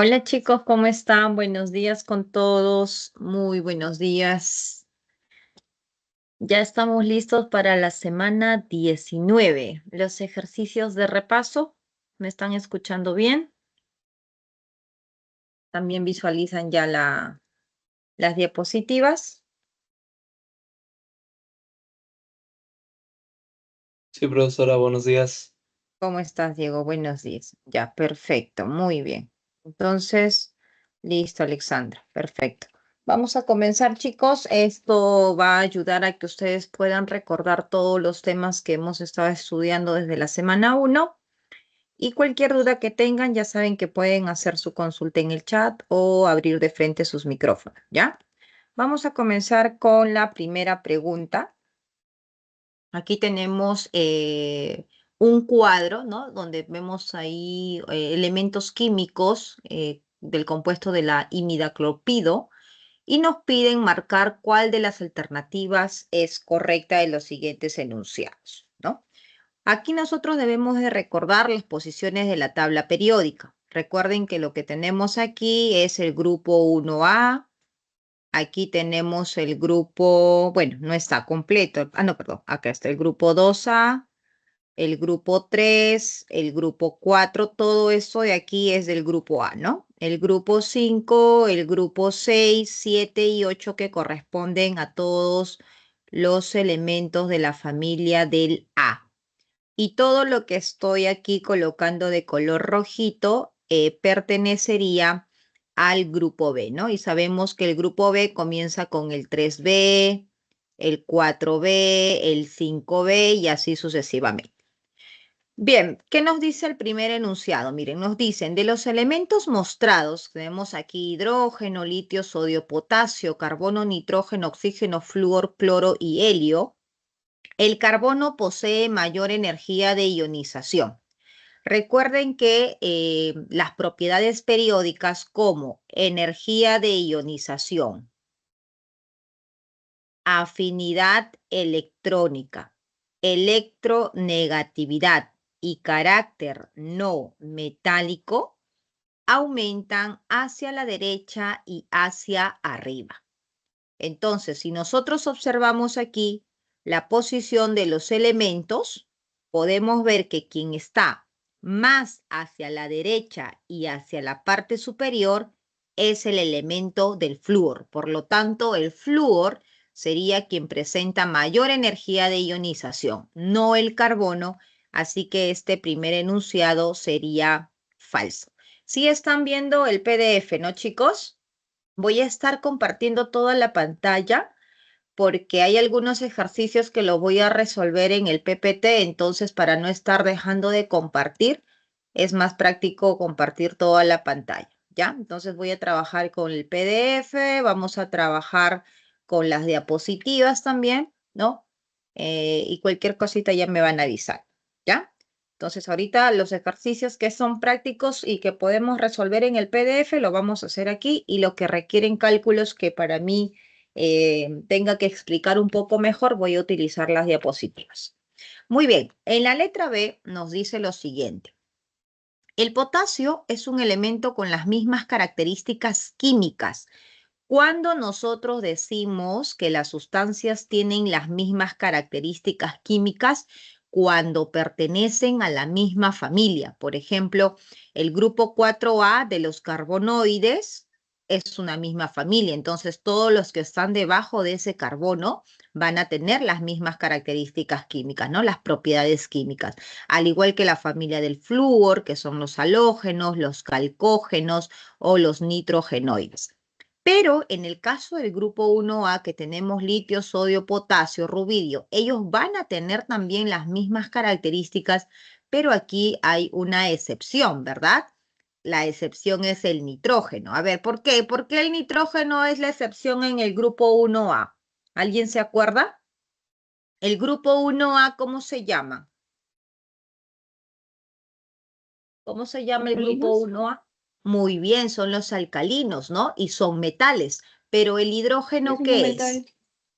Hola chicos, ¿cómo están? Buenos días con todos. Muy buenos días. Ya estamos listos para la semana 19. Los ejercicios de repaso. ¿Me están escuchando bien? También visualizan ya las diapositivas. Sí, profesora, buenos días. ¿Cómo estás, Diego? Buenos días. Ya, perfecto. Muy bien. Entonces, listo, Alexandra. Perfecto. Vamos a comenzar, chicos. Esto va a ayudar a que ustedes puedan recordar todos los temas que hemos estado estudiando desde la semana 1. Y cualquier duda que tengan, ya saben que pueden hacer su consulta en el chat o abrir de frente sus micrófonos, ¿ya? Vamos a comenzar con la primera pregunta. Aquí tenemos un cuadro, ¿no? Donde vemos ahí elementos químicos del compuesto de la imidaclopido y nos piden marcar cuál de las alternativas es correcta de los siguientes enunciados, ¿no? Aquí nosotros debemos de recordar las posiciones de la tabla periódica. Recuerden que lo que tenemos aquí es el grupo 1A. Aquí tenemos el grupo, bueno, no está completo. No, perdón. Acá está el grupo 2A, el grupo 3, el grupo 4. Todo esto de aquí es del grupo A, ¿no? El grupo 5, el grupo 6, 7 y 8 que corresponden a todos los elementos de la familia del A. Y todo lo que estoy aquí colocando de color rojito pertenecería al grupo B, ¿no? Y sabemos que el grupo B comienza con el 3B, el 4B, el 5B y así sucesivamente. Bien, ¿qué nos dice el primer enunciado? Miren, nos dicen, de los elementos mostrados, tenemos aquí hidrógeno, litio, sodio, potasio, carbono, nitrógeno, oxígeno, flúor, cloro y helio. El carbono posee mayor energía de ionización. Recuerden que las propiedades periódicas como energía de ionización, afinidad electrónica, electronegatividad y carácter no metálico aumentan hacia la derecha y hacia arriba. Entonces, si nosotros observamos aquí la posición de los elementos, podemos ver que quien está más hacia la derecha y hacia la parte superior es el elemento del flúor. Por lo tanto, el flúor sería quien presenta mayor energía de ionización, no el carbono, así que este primer enunciado sería falso. ¿Sí están viendo el PDF, no, chicos? Voy a estar compartiendo toda la pantalla porque hay algunos ejercicios que los voy a resolver en el PPT, entonces para no estar dejando de compartir, es más práctico compartir toda la pantalla, ¿ya? Entonces voy a trabajar con el PDF, vamos a trabajar con las diapositivas también, ¿no? Y cualquier cosita ya me van a avisar, ¿ya? Entonces ahorita los ejercicios que son prácticos y que podemos resolver en el PDF lo vamos a hacer aquí y lo que requieren cálculos que para mí tenga que explicar un poco mejor, voy a utilizar las diapositivas. Muy bien, en la letra B nos dice lo siguiente. El potasio es un elemento con las mismas características químicas. Cuando nosotros decimos que las sustancias tienen las mismas características químicas, cuando pertenecen a la misma familia. Por ejemplo, el grupo 4A de los carbonoides es una misma familia. Entonces, todos los que están debajo de ese carbono van a tener las mismas características químicas, ¿no? Las propiedades químicas. Al igual que la familia del flúor, que son los halógenos, los calcógenos o los nitrogenoides. Pero en el caso del grupo 1A, que tenemos litio, sodio, potasio, rubidio, ellos van a tener también las mismas características, pero aquí hay una excepción, ¿verdad? La excepción es el nitrógeno. A ver, ¿por qué? ¿Por qué el nitrógeno es la excepción en el grupo 1A? ¿Alguien se acuerda? El grupo 1A, ¿cómo se llama? ¿Cómo se llama el grupo ¿Alcalinos? 1A? Muy bien, son los alcalinos, ¿no? Y son metales. Pero el Es hidrógeno, un ¿qué es? metal.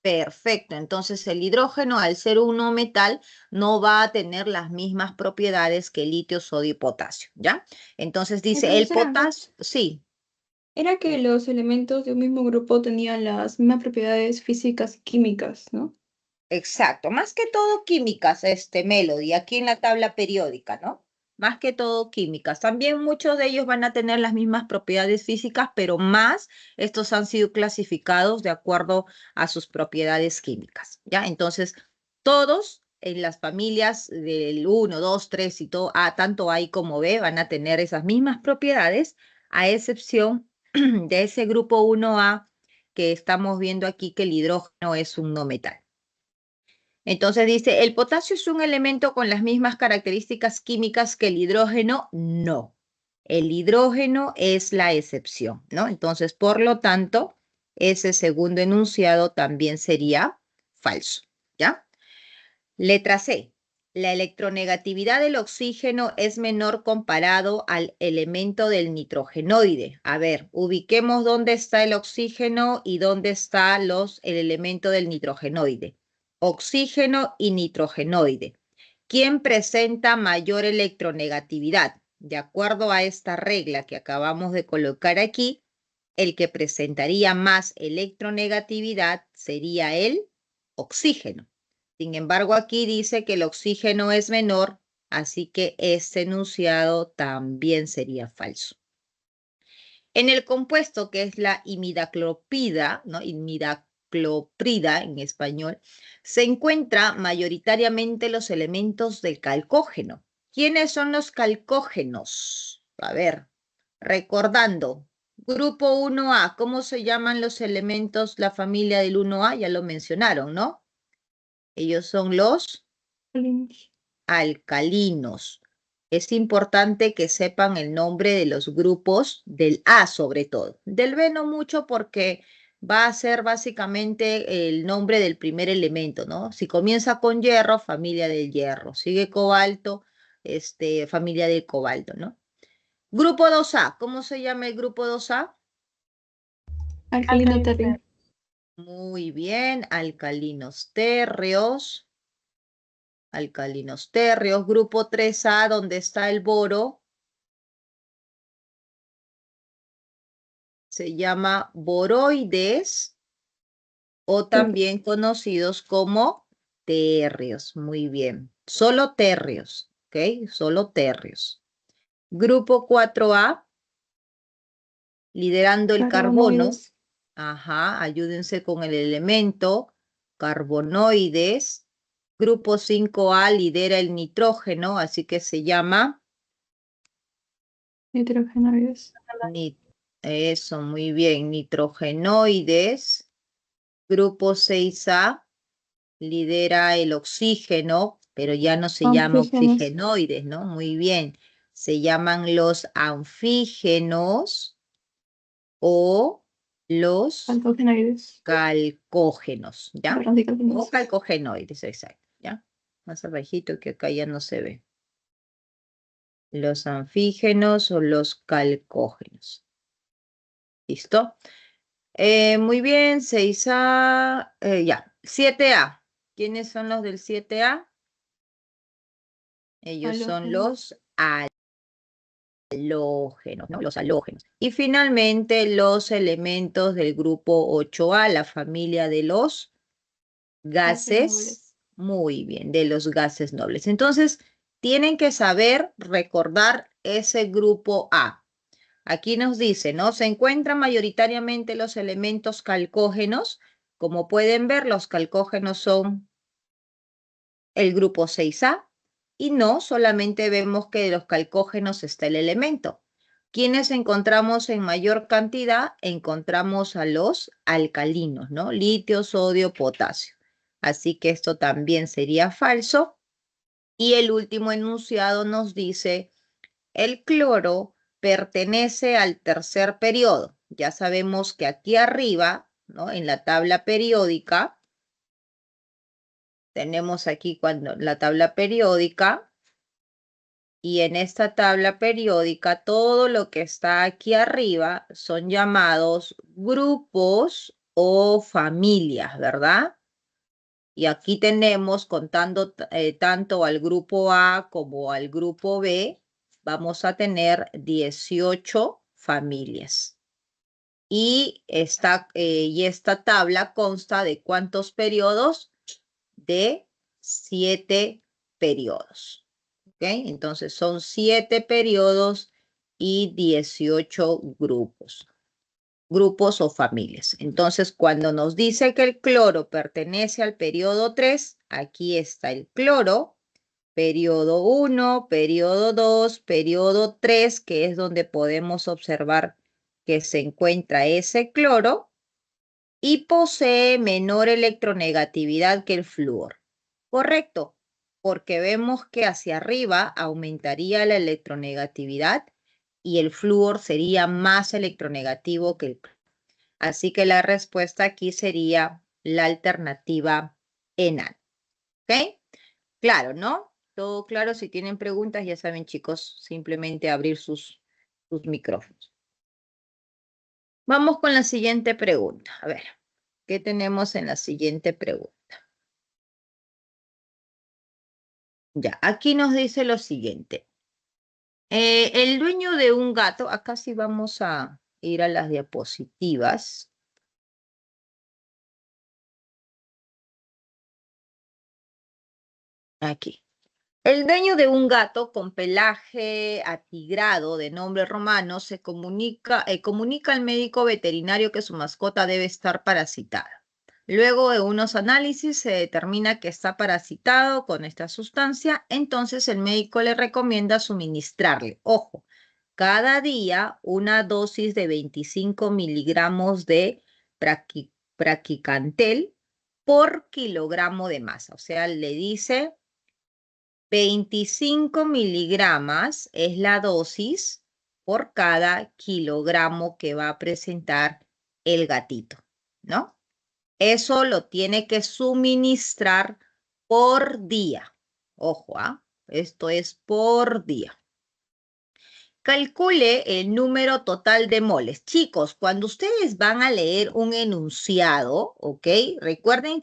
Perfecto, entonces el hidrógeno al ser un no metal no va a tener las mismas propiedades que el litio, sodio y potasio, ¿ya? Entonces dice el Profesora, potasio, sí, era que los elementos de un mismo grupo tenían las mismas propiedades físicas y químicas, ¿no? exacto, más que todo químicas, Melody, aquí en la tabla periódica, ¿no? Más que todo químicas. También muchos de ellos van a tener las mismas propiedades físicas, pero más estos han sido clasificados de acuerdo a sus propiedades químicas, ¿ya? Entonces, todos en las familias del 1, 2, 3 y todo, tanto A como B van a tener esas mismas propiedades, a excepción de ese grupo 1A que estamos viendo aquí, que el hidrógeno es un no metal. Entonces dice, ¿el potasio es un elemento con las mismas características químicas que el hidrógeno? No. El hidrógeno es la excepción, ¿no? Entonces, por lo tanto, ese segundo enunciado también sería falso, ¿ya? Letra C. La electronegatividad del oxígeno es menor comparado al elemento del nitrogenoide. A ver, ubiquemos dónde está el oxígeno y dónde está el elemento del nitrogenoide. Oxígeno y nitrogenoide. ¿Quién presenta mayor electronegatividad? De acuerdo a esta regla que acabamos de colocar aquí, el que presentaría más electronegatividad sería el oxígeno. Sin embargo, aquí dice que el oxígeno es menor, así que este enunciado también sería falso. En el compuesto que es la imidacloprid, ¿no? Imidacloprida en español, se encuentran mayoritariamente los elementos del calcógeno. ¿Quiénes son los calcógenos? A ver, recordando, grupo 1A, ¿cómo se llaman los elementos, la familia del 1A? Ya lo mencionaron, ¿no? Ellos son los alcalinos. Es importante que sepan el nombre de los grupos del A sobre todo. Del B no mucho porque va a ser básicamente el nombre del primer elemento, ¿no? Si comienza con hierro, familia del hierro. Sigue cobalto, familia del cobalto, ¿no? Grupo 2A, ¿cómo se llama el grupo 2A? Alcalino terrio. Muy bien, alcalinos térreos. Alcalinos térreos. Grupo 3A, donde está el boro, se llama boroides o también conocidos como térreos. Muy bien. Solo térreos, ¿ok? Solo térreos. Grupo 4A, liderando el carbono. Carbonoides. Ajá, ayúdense con el elemento. Carbonoides. Grupo 5A lidera el nitrógeno, así que se llama Nitrogenoides. Eso, muy bien. Nitrogenoides. Grupo 6A lidera el oxígeno, pero ya no se llama Anfígenos. oxigenoides, ¿no? Muy bien. Se llaman los anfígenos o los Alcogenoides. calcógenos, ¿ya? Perdón, O dicalcinos. calcogenoides, exacto, ¿ya? Más abajito que acá ya no se ve. Los anfígenos o los calcógenos. ¿Listo? Muy bien, 6A, ya, 7A. ¿Quiénes son los del 7A? Ellos son los halógenos, ¿no? Los halógenos. Y finalmente los elementos del grupo 8A, la familia de los gases. Muy bien, de los gases nobles. Entonces, tienen que saber recordar ese grupo A. Aquí nos dice, ¿no? Se encuentran mayoritariamente los elementos calcógenos. Como pueden ver, los calcógenos son el grupo 6A y no solamente vemos que de los calcógenos está el elemento. ¿Quiénes encontramos en mayor cantidad? Encontramos a los alcalinos, ¿no? Litio, sodio, potasio. Así que esto también sería falso. Y el último enunciado nos dice, el cloro pertenece al tercer periodo. Ya sabemos que aquí arriba, ¿no? En la tabla periódica, tenemos aquí la tabla periódica y en esta tabla periódica todo lo que está aquí arriba son llamados grupos o familias, ¿verdad? Y aquí tenemos, contando tanto al grupo A como al grupo B, vamos a tener 18 familias. Y esta tabla consta de ¿cuántos periodos? De 7 periodos. ¿Ok? Entonces son 7 periodos y 18 grupos o familias. Entonces, cuando nos dice que el cloro pertenece al periodo 3, aquí está el cloro, periodo 1, periodo 2, periodo 3, que es donde podemos observar que se encuentra ese cloro y posee menor electronegatividad que el flúor. Correcto, porque vemos que hacia arriba aumentaría la electronegatividad y el flúor sería más electronegativo que el cloro. Así que la respuesta aquí sería la alternativa enal. ¿Ok? Claro, ¿no? Todo claro. Si tienen preguntas, ya saben, chicos, simplemente abrir sus micrófonos. Vamos con la siguiente pregunta. A ver, ¿qué tenemos en la siguiente pregunta? Ya, aquí nos dice lo siguiente. El dueño de un gato, acá sí vamos a ir a las diapositivas. Aquí. El dueño de un gato con pelaje atigrado de nombre romano se comunica al médico veterinario que su mascota debe estar parasitada. Luego de unos análisis se determina que está parasitado con esta sustancia, entonces el médico le recomienda suministrarle, ojo, cada día una dosis de 25 miligramos de praquicantel por kilogramo de masa. O sea, le dice 25 miligramos es la dosis por cada kilogramo que va a presentar el gatito, ¿no? Eso lo tiene que suministrar por día. Ojo, ¿ah? Esto es por día. Calcule el número total de moles. Chicos, cuando ustedes van a leer un enunciado, ¿ok? Recuerden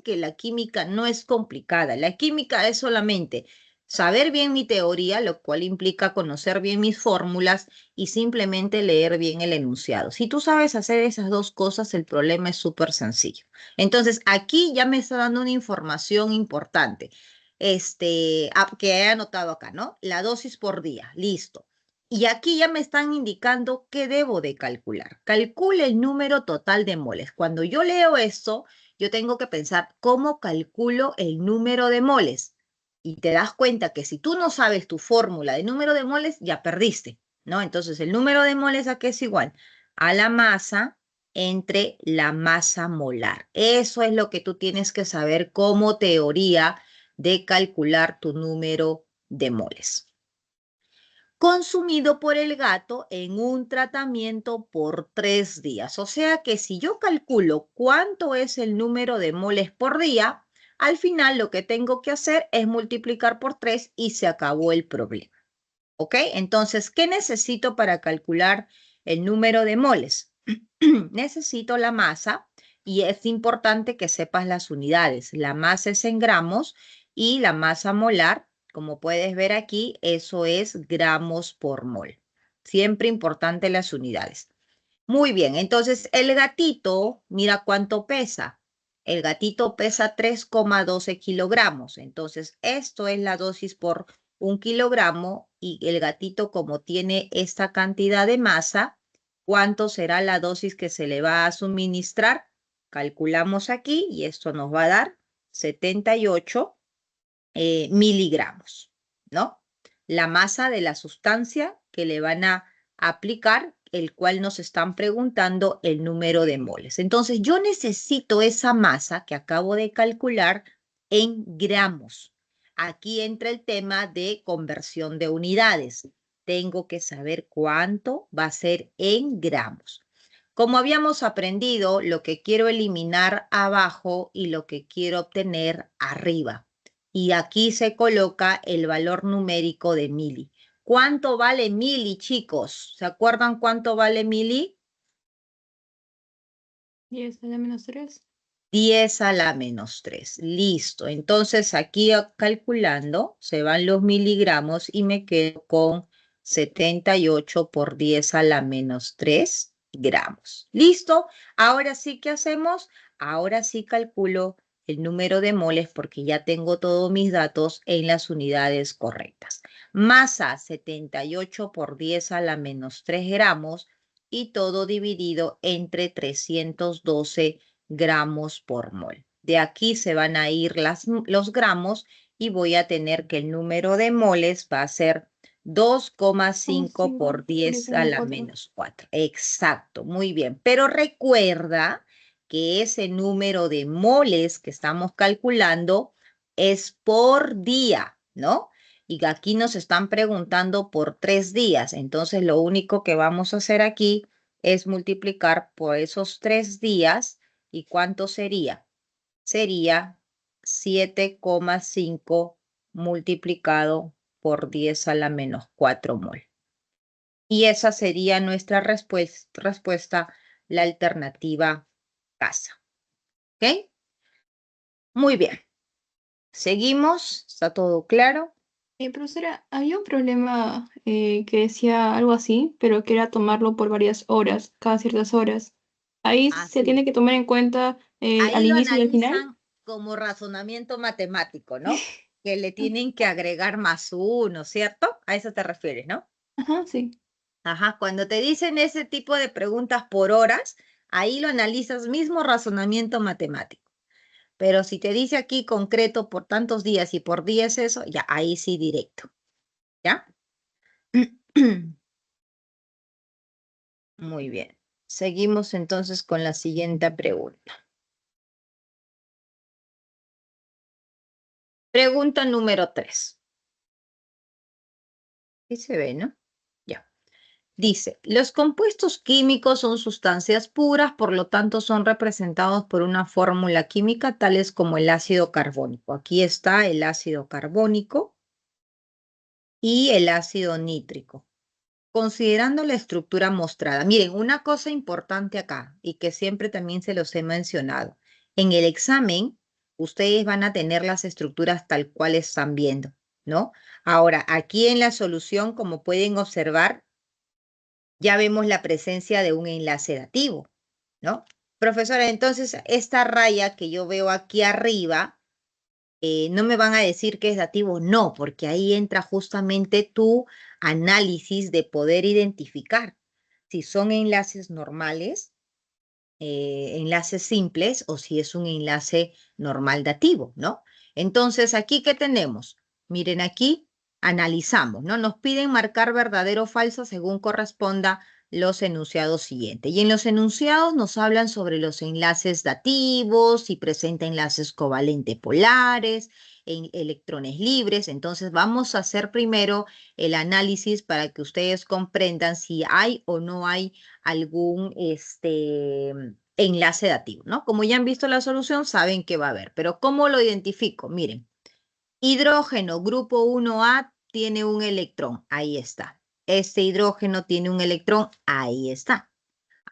que la química no es complicada. La química es solamente saber bien mi teoría, lo cual implica conocer bien mis fórmulas y simplemente leer bien el enunciado. Si tú sabes hacer esas dos cosas, el problema es súper sencillo. Entonces, aquí ya me está dando una información importante. Que he anotado acá, ¿no? La dosis por día, listo. Y aquí ya me están indicando qué debo de calcular. Calcule el número total de moles. Cuando yo leo esto, yo tengo que pensar cómo calculo el número de moles. Y te das cuenta que si tú no sabes tu fórmula de número de moles, ya perdiste, ¿no? Entonces, el número de moles aquí es igual a la masa entre la masa molar. Eso es lo que tú tienes que saber como teoría de calcular tu número de moles. Consumido por el gato en un tratamiento por 3 días. O sea que si yo calculo cuánto es el número de moles por día, al final lo que tengo que hacer es multiplicar por 3 y se acabó el problema. ¿Ok? Entonces, ¿qué necesito para calcular el número de moles? Necesito la masa y es importante que sepas las unidades. La masa es en gramos y la masa molar, como puedes ver aquí, eso es gramos por mol. Siempre importante las unidades. Muy bien, entonces el gatito, mira cuánto pesa. El gatito pesa 3,12 kilogramos. Entonces, esto es la dosis por 1 kilogramo y el gatito, como tiene esta cantidad de masa, ¿cuánto será la dosis que se le va a suministrar? Calculamos aquí y esto nos va a dar 78 miligramos, ¿no? La masa de la sustancia que le van a aplicar, el cual nos están preguntando el número de moles. Entonces, yo necesito esa masa que acabo de calcular en gramos. Aquí entra el tema de conversión de unidades. Tengo que saber cuánto va a ser en gramos. Como habíamos aprendido, lo que quiero eliminar abajo y lo que quiero obtener arriba. Y aquí se coloca el valor numérico de mili. ¿Cuánto vale mili, chicos? ¿Se acuerdan cuánto vale mili? 10 a la menos 3. 10 a la menos 3. Listo. Entonces aquí calculando se van los miligramos y me quedo con 78 por 10 a la menos 3 gramos. ¿Listo? Ahora sí, ¿qué hacemos? Ahora sí calculo el número de moles porque ya tengo todos mis datos en las unidades correctas. Masa 78 por 10 a la menos 3 gramos y todo dividido entre 312 gramos por mol. De aquí se van a ir los gramos y voy a tener que el número de moles va a ser 2,5 por 10 a la menos 4. Exacto, muy bien. Pero recuerda que ese número de moles que estamos calculando es por día, ¿no? Y aquí nos están preguntando por 3 días. Entonces, lo único que vamos a hacer aquí es multiplicar por esos 3 días. ¿Y cuánto sería? Sería 7,5 multiplicado por 10 a la menos 4 mol. Y esa sería nuestra respuesta, la alternativa casa. ¿Ok? Muy bien. Seguimos. ¿Está todo claro? Profesora, había un problema que decía algo así, pero que era tomarlo por varias horas, cada ciertas horas. Ahí se Así. tiene que tomar en cuenta al Ahí lo inicio y al final. analizan como razonamiento matemático, ¿no? Que le tienen que agregar más uno, ¿cierto? A eso te refieres, ¿no? Ajá, sí. Ajá, cuando te dicen ese tipo de preguntas por horas, ahí lo analizas mismo razonamiento matemático. Pero si te dice aquí concreto por tantos días y por días eso, ya ahí sí directo. ¿Ya? Muy bien. Seguimos entonces con la siguiente pregunta. Pregunta número 3. ¿Sí se ve, no? Ya. Dice, los compuestos químicos son sustancias puras, por lo tanto son representados por una fórmula química tales como el ácido carbónico. Aquí está el ácido carbónico y el ácido nítrico. Considerando la estructura mostrada, miren, una cosa importante acá y que siempre también se los he mencionado. En el examen, ustedes van a tener las estructuras tal cual están viendo, ¿no? Ahora, aquí en la solución, como pueden observar, ya vemos la presencia de un enlace dativo, ¿no? Profesora, entonces esta raya que yo veo aquí arriba, no me van a decir que es dativo, no, porque ahí entra justamente tu análisis de poder identificar si son enlaces normales, enlaces simples o si es un enlace normal dativo, ¿no? Entonces, aquí, ¿qué tenemos? Miren aquí, analizamos, ¿no? Nos piden marcar verdadero o falso según corresponda los enunciados siguientes. Y en los enunciados nos hablan sobre los enlaces dativos, si presenta enlaces covalente polares, electrones libres. Entonces, vamos a hacer primero el análisis para que ustedes comprendan si hay o no hay algún enlace dativo, ¿no? Como ya han visto la solución, saben que va a haber. Pero ¿cómo lo identifico? Miren, hidrógeno, grupo 1A, tiene un electrón. Ahí está. Este hidrógeno tiene un electrón. Ahí está.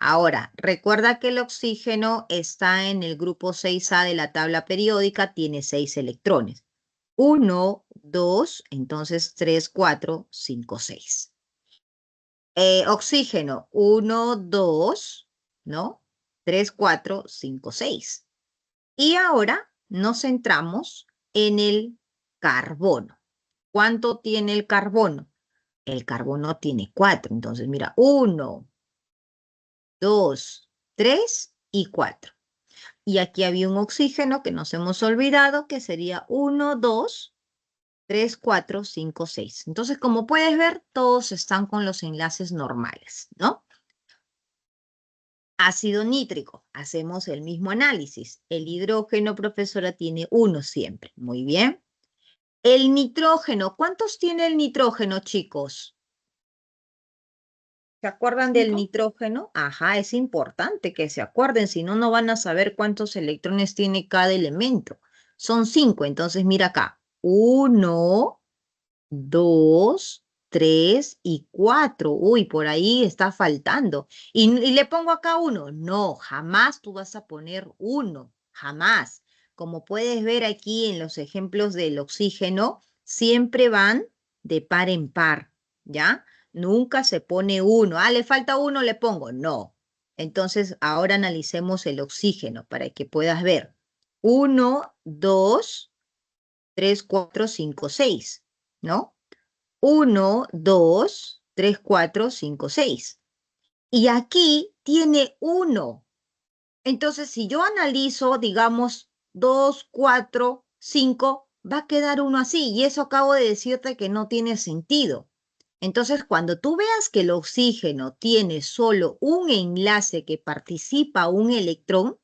Ahora, recuerda que el oxígeno está en el grupo 6A de la tabla periódica, tiene 6 electrones. 1, 2, entonces 3, 4, 5, 6. Oxígeno, 1, 2, ¿no? 3, 4, 5, 6. Y ahora nos centramos en el carbono. ¿Cuánto tiene el carbono? El carbono tiene 4. Entonces, mira, 1, 2, 3 y 4. Y aquí había un oxígeno que nos hemos olvidado, que sería 1, 2, 3, 4, 5, 6. Entonces, como puedes ver, todos están con los enlaces normales, ¿no? Ácido nítrico, hacemos el mismo análisis. El hidrógeno, profesora, tiene 1 siempre. Muy bien. El nitrógeno, ¿cuántos tiene el nitrógeno, chicos? ¿Se acuerdan del 5. nitrógeno? Ajá, es importante que se acuerden, si no, no van a saber cuántos electrones tiene cada elemento. Son 5, entonces mira acá. 1, 2, 3 y 4. Uy, por ahí está faltando. Y le pongo acá 1. No, jamás tú vas a poner 1. Jamás. Como puedes ver aquí en los ejemplos del oxígeno, siempre van de par en par, ¿ya? Nunca se pone 1. Ah, le falta 1, le pongo. No. Entonces, ahora analicemos el oxígeno para que puedas ver. 1, 2, 3, 4, 5, 6, ¿no? 1, 2, 3, 4, 5, 6. Y aquí tiene 1. Entonces, si yo analizo, digamos, 2, 4, 5, va a quedar 1 así. Y eso acabo de decirte que no tiene sentido. Entonces, cuando tú veas que el oxígeno tiene solo un enlace que participa un electrón,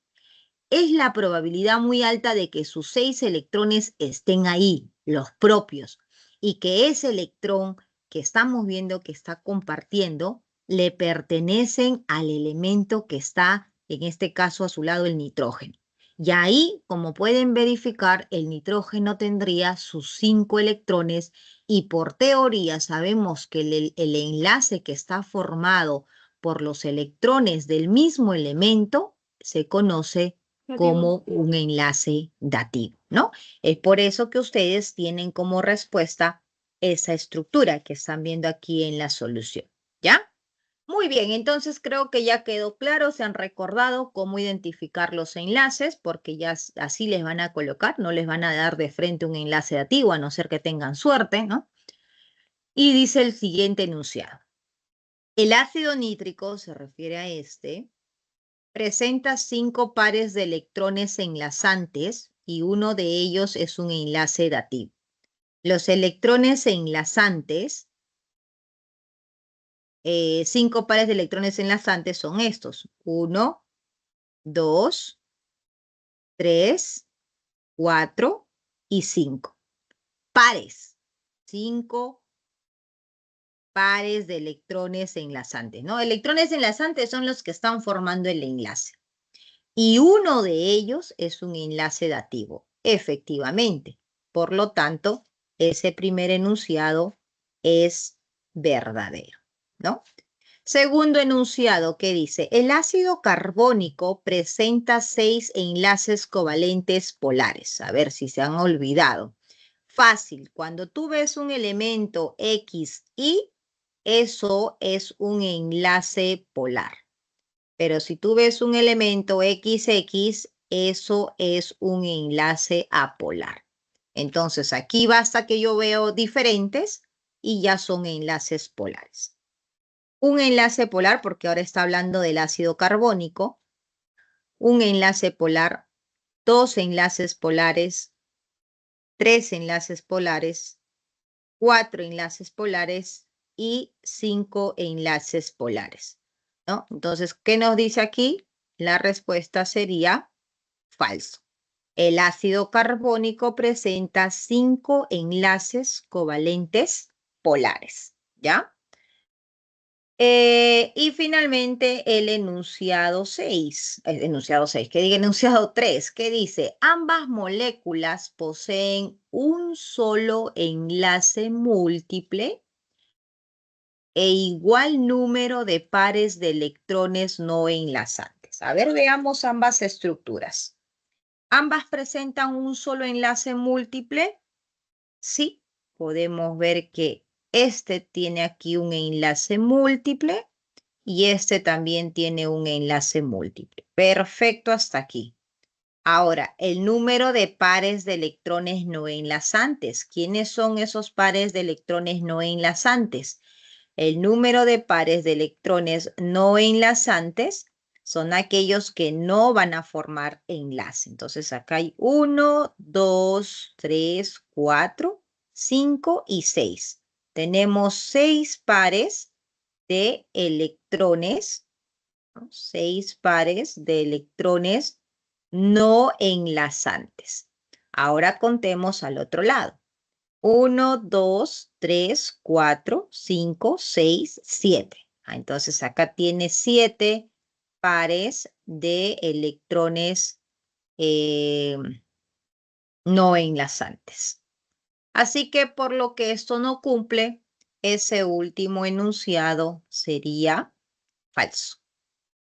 es la probabilidad muy alta de que sus 6 electrones estén ahí, los propios, y que ese electrón que estamos viendo que está compartiendo le pertenecen al elemento que está, en este caso, a su lado, el nitrógeno. Y ahí, como pueden verificar, el nitrógeno tendría sus 5 electrones y por teoría sabemos que el enlace que está formado por los electrones del mismo elemento se conoce como un enlace dativo, ¿no? Es por eso que ustedes tienen como respuesta esa estructura que están viendo aquí en la solución, ¿ya? Muy bien, entonces creo que ya quedó claro, se han recordado cómo identificar los enlaces, porque ya así les van a colocar, no les van a dar de frente un enlace dativo, a no ser que tengan suerte, ¿no? Y dice el siguiente enunciado. El ácido nítrico, se refiere a este, presenta 5 pares de electrones enlazantes y uno de ellos es un enlace dativo. Los electrones enlazantes, 5 pares de electrones enlazantes son estos. 1, 2, 3, 4 y 5. Pares. 5 pares de electrones enlazantes, ¿no? Electrones enlazantes son los que están formando el enlace. Y uno de ellos es un enlace dativo, efectivamente. Por lo tanto, ese primer enunciado es verdadero, ¿no? Segundo enunciado que dice, el ácido carbónico presenta 6 enlaces covalentes polares. A ver si se han olvidado. Fácil, cuando tú ves un elemento XY, eso es un enlace polar. Pero si tú ves un elemento XX, eso es un enlace apolar. Entonces, aquí basta que yo veo diferentes y ya son enlaces polares. Un enlace polar, porque ahora está hablando del ácido carbónico, un enlace polar, 2 enlaces polares, 3 enlaces polares, 4 enlaces polares y 5 enlaces polares, ¿no? Entonces, ¿qué nos dice aquí? La respuesta sería falso. El ácido carbónico presenta 5 enlaces covalentes polares, ¿ya? Y finalmente el enunciado 6, que diga enunciado 3, que dice, ambas moléculas poseen un solo enlace múltiple e igual número de pares de electrones no enlazantes. A ver, veamos ambas estructuras. ¿Ambas presentan un solo enlace múltiple? Sí, podemos ver que este tiene aquí un enlace múltiple y este también tiene un enlace múltiple. Perfecto hasta aquí. Ahora, el número de pares de electrones no enlazantes. ¿Quiénes son esos pares de electrones no enlazantes? El número de pares de electrones no enlazantes son aquellos que no van a formar enlace. Entonces acá hay 1, 2, 3, 4, 5 y 6. Tenemos 6 pares de electrones, ¿no? 6 pares de electrones no enlazantes. Ahora contemos al otro lado. 1, 2, 3, 4, 5, 6, 7. Entonces acá tiene 7 pares de electrones no enlazantes. Así que por lo que esto no cumple, ese último enunciado sería falso.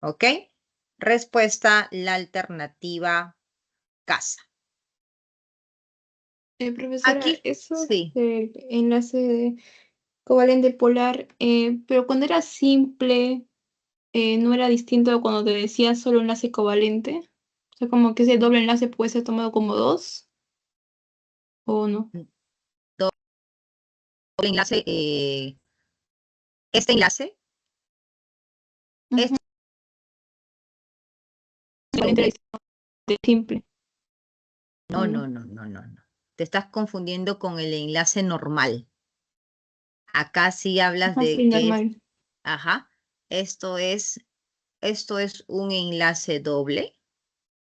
¿Ok? Respuesta, la alternativa casa. Profesora, Aquí, eso sí. del enlace covalente polar, pero cuando era simple, ¿no era distinto a cuando te decía solo enlace covalente? O sea, como que ese doble enlace puede ser tomado como dos, ¿o no? Doble enlace, este enlace es Ujú. Covalente era doble. distinto de simple, ¿o No, no, no? no, no, no, no. Te estás confundiendo con el enlace normal. Acá sí hablas Ajá, de sí, que es, normal. ajá, esto es, esto es un enlace doble,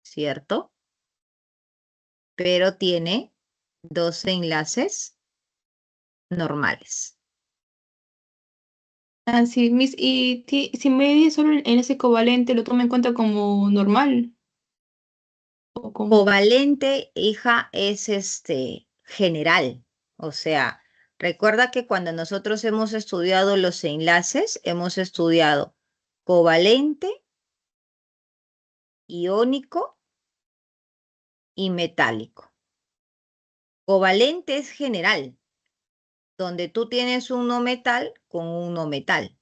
¿cierto? Pero tiene dos enlaces normales. Ah, sí, y si me di solo el enlace covalente, ¿lo tomo en cuenta como normal? ¿O como? Covalente, hija, es general. O sea, recuerda que cuando nosotros hemos estudiado los enlaces, hemos estudiado covalente, iónico y metálico. Covalente es general, donde tú tienes un no metal con un no metal.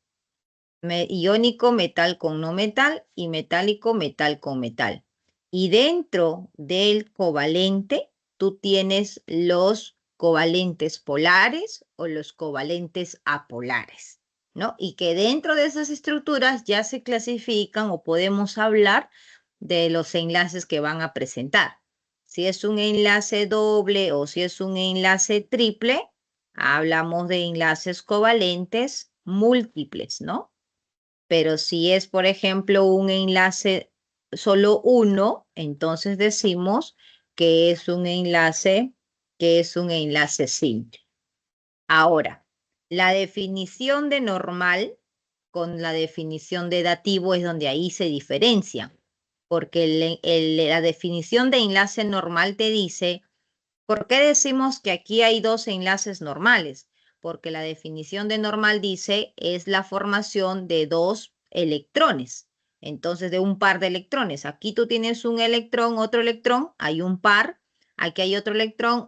Iónico, metal con no metal y metálico, metal con metal. Y dentro del covalente, tú tienes los covalentes polares o los covalentes apolares, ¿no? Y que dentro de esas estructuras ya se clasifican o podemos hablar de los enlaces que van a presentar. Si es un enlace doble o si es un enlace triple, hablamos de enlaces covalentes múltiples, ¿no? Pero si es, por ejemplo, un enlace solo uno, entonces decimos que es un enlace simple. Ahora, la definición de normal con la definición de dativo es donde ahí se diferencian, porque la definición de enlace normal te dice, ¿por qué decimos que aquí hay dos enlaces normales? Porque la definición de normal dice es la formación de dos electrones. Entonces, de un par de electrones. Aquí tú tienes un electrón, otro electrón, hay un par. Aquí hay otro electrón,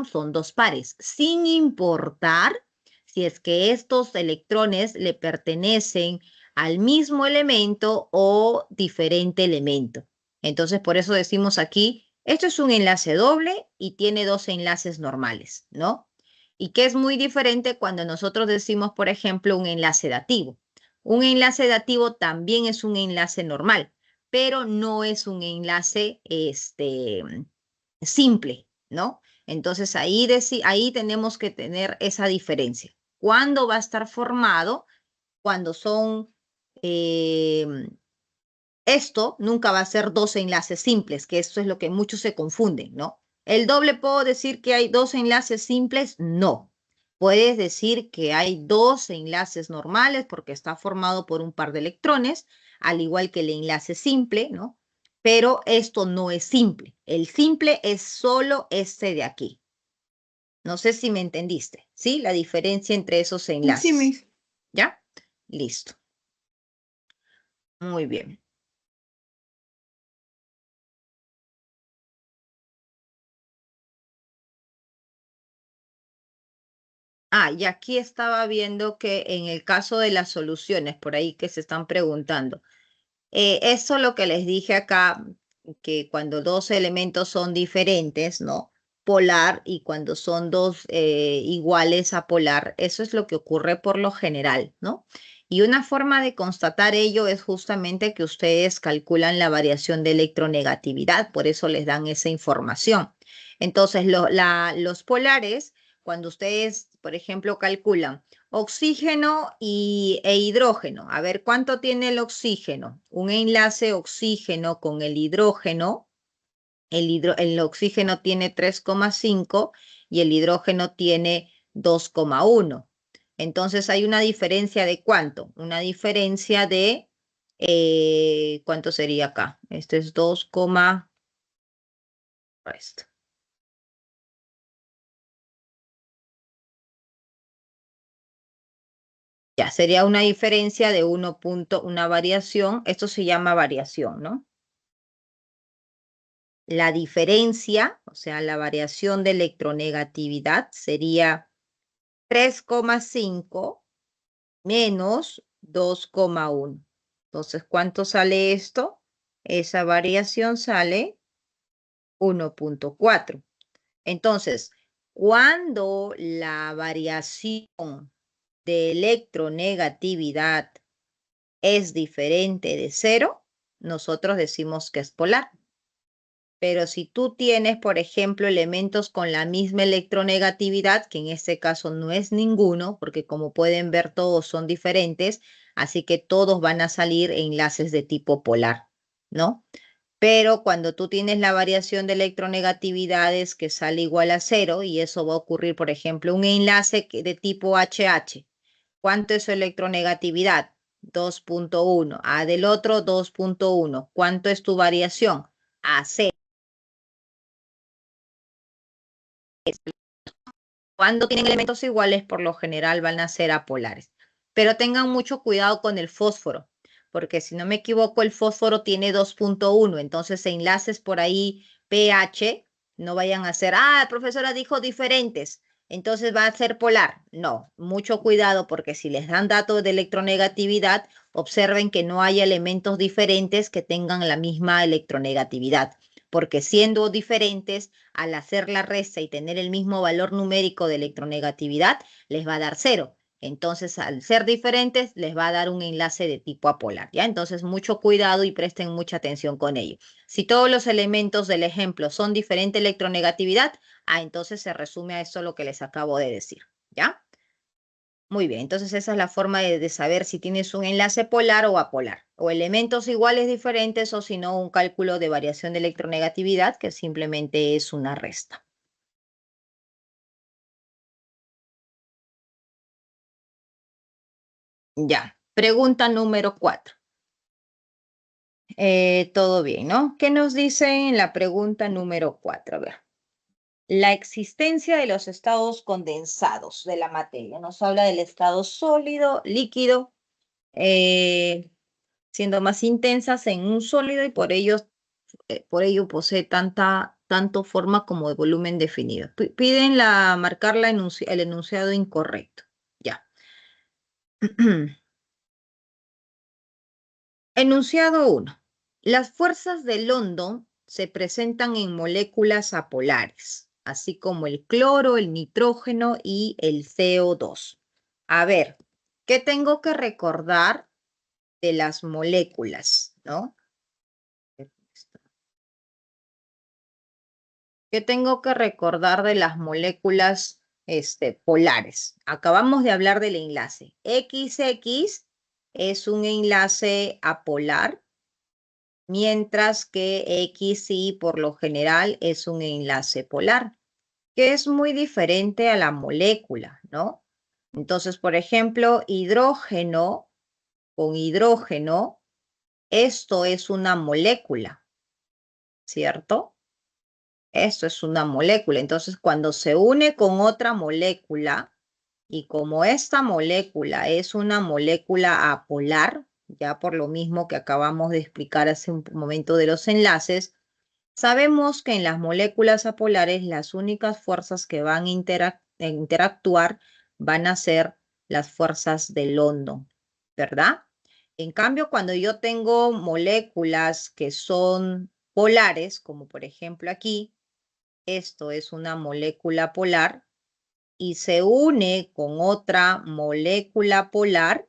son dos pares. Sin importar si es que estos electrones le pertenecen al mismo elemento o diferente elemento. Entonces, por eso decimos aquí, esto es un enlace doble y tiene dos enlaces normales, ¿no? Y que es muy diferente cuando nosotros decimos, por ejemplo, un enlace dativo. Un enlace dativo también es un enlace normal, pero no es un enlace simple, ¿no? Entonces ahí tenemos que tener esa diferencia. ¿Cuándo va a estar formado? Cuando son eh, esto nunca va a ser dos enlaces simples, que eso es lo que muchos se confunden, ¿no? ¿El doble puedo decir que hay dos enlaces simples? No. Puedes decir que hay dos enlaces normales porque está formado por un par de electrones, al igual que el enlace simple, ¿no? Pero esto no es simple. El simple es solo este de aquí. No sé si me entendiste, ¿sí? La diferencia entre esos Sí, enlaces. ¿Ya? Listo. Muy bien. Ah, y aquí estaba viendo que en el caso de las soluciones, por ahí que se están preguntando, eso lo que les dije acá, que cuando dos elementos son diferentes, ¿no? Polar y cuando son dos iguales a polar, eso es lo que ocurre por lo general, ¿no? Y una forma de constatar ello es justamente que ustedes calculan la variación de electronegatividad, por eso les dan esa información. Entonces, los polares, cuando ustedes, por ejemplo, calculan oxígeno e hidrógeno. A ver, ¿cuánto tiene el oxígeno? Un enlace oxígeno con el hidrógeno. El oxígeno tiene 3,5 y el hidrógeno tiene 2,1. Entonces hay una diferencia de ¿cuánto? Una diferencia de, ¿cuánto sería acá? Este es 2, esto. Ya, sería una diferencia de una variación. Esto se llama variación, ¿no? La diferencia, o sea, la variación de electronegatividad sería 3,5 menos 2,1. Entonces, ¿cuánto sale esto? Esa variación sale 1,4. Entonces, cuando la variación de electronegatividad es diferente de 0, nosotros decimos que es polar. Pero si tú tienes, por ejemplo, elementos con la misma electronegatividad, que en este caso no es ninguno, porque como pueden ver todos son diferentes, así que todos van a salir enlaces de tipo polar, ¿no? Pero cuando tú tienes la variación de electronegatividades que sale igual a 0, y eso va a ocurrir, por ejemplo, un enlace de tipo HH. ¿Cuánto es su electronegatividad? 2,1. A del otro 2,1. ¿Cuánto es tu variación? A 0. Cuando tienen elementos iguales, por lo general van a ser apolares. Pero tengan mucho cuidado con el fósforo, porque si no me equivoco, el fósforo tiene 2,1. Entonces, enlaces por ahí pH, no vayan a ser, profesora dijo diferentes, entonces va a ser polar. No, mucho cuidado, porque si les dan datos de electronegatividad, observen que no haya elementos diferentes que tengan la misma electronegatividad, porque siendo diferentes, al hacer la resta y tener el mismo valor numérico de electronegatividad, les va a dar 0. Entonces, al ser diferentes, les va a dar un enlace de tipo apolar, ¿ya? Entonces, mucho cuidado y presten mucha atención con ello. Si todos los elementos del ejemplo son diferente electronegatividad, entonces se resume a esto lo que les acabo de decir, ¿ya? Muy bien, entonces esa es la forma de saber si tienes un enlace polar o apolar, o elementos iguales diferentes, o si no, un cálculo de variación de electronegatividad, que simplemente es una resta. Ya, pregunta número 4. Todo bien, ¿no? ¿Qué nos dice en la pregunta número 4? A ver. La existencia de los estados condensados de la materia. Nos habla del estado sólido, líquido, siendo más intensas en un sólido, y por ello posee tanto forma como de volumen definido. Piden marcar el enunciado incorrecto. Ya. Enunciado 1. Las fuerzas de London se presentan en moléculas apolares, así como el cloro, el nitrógeno y el CO2. A ver, ¿qué tengo que recordar de las moléculas, no? ¿Qué tengo que recordar de las moléculas polares? Acabamos de hablar del enlace. XX es un enlace apolar, mientras que XY por lo general es un enlace polar, que es muy diferente a la molécula, ¿no? Entonces, por ejemplo, hidrógeno con hidrógeno, esto es una molécula, ¿cierto? Esto es una molécula. Entonces, cuando se une con otra molécula, y como esta molécula es una molécula apolar, ya por lo mismo que acabamos de explicar hace un momento de los enlaces, sabemos que en las moléculas apolares las únicas fuerzas que van a interactuar van a ser las fuerzas de London, ¿verdad? En cambio, cuando yo tengo moléculas que son polares, como por ejemplo aquí, esto es una molécula polar y se une con otra molécula polar,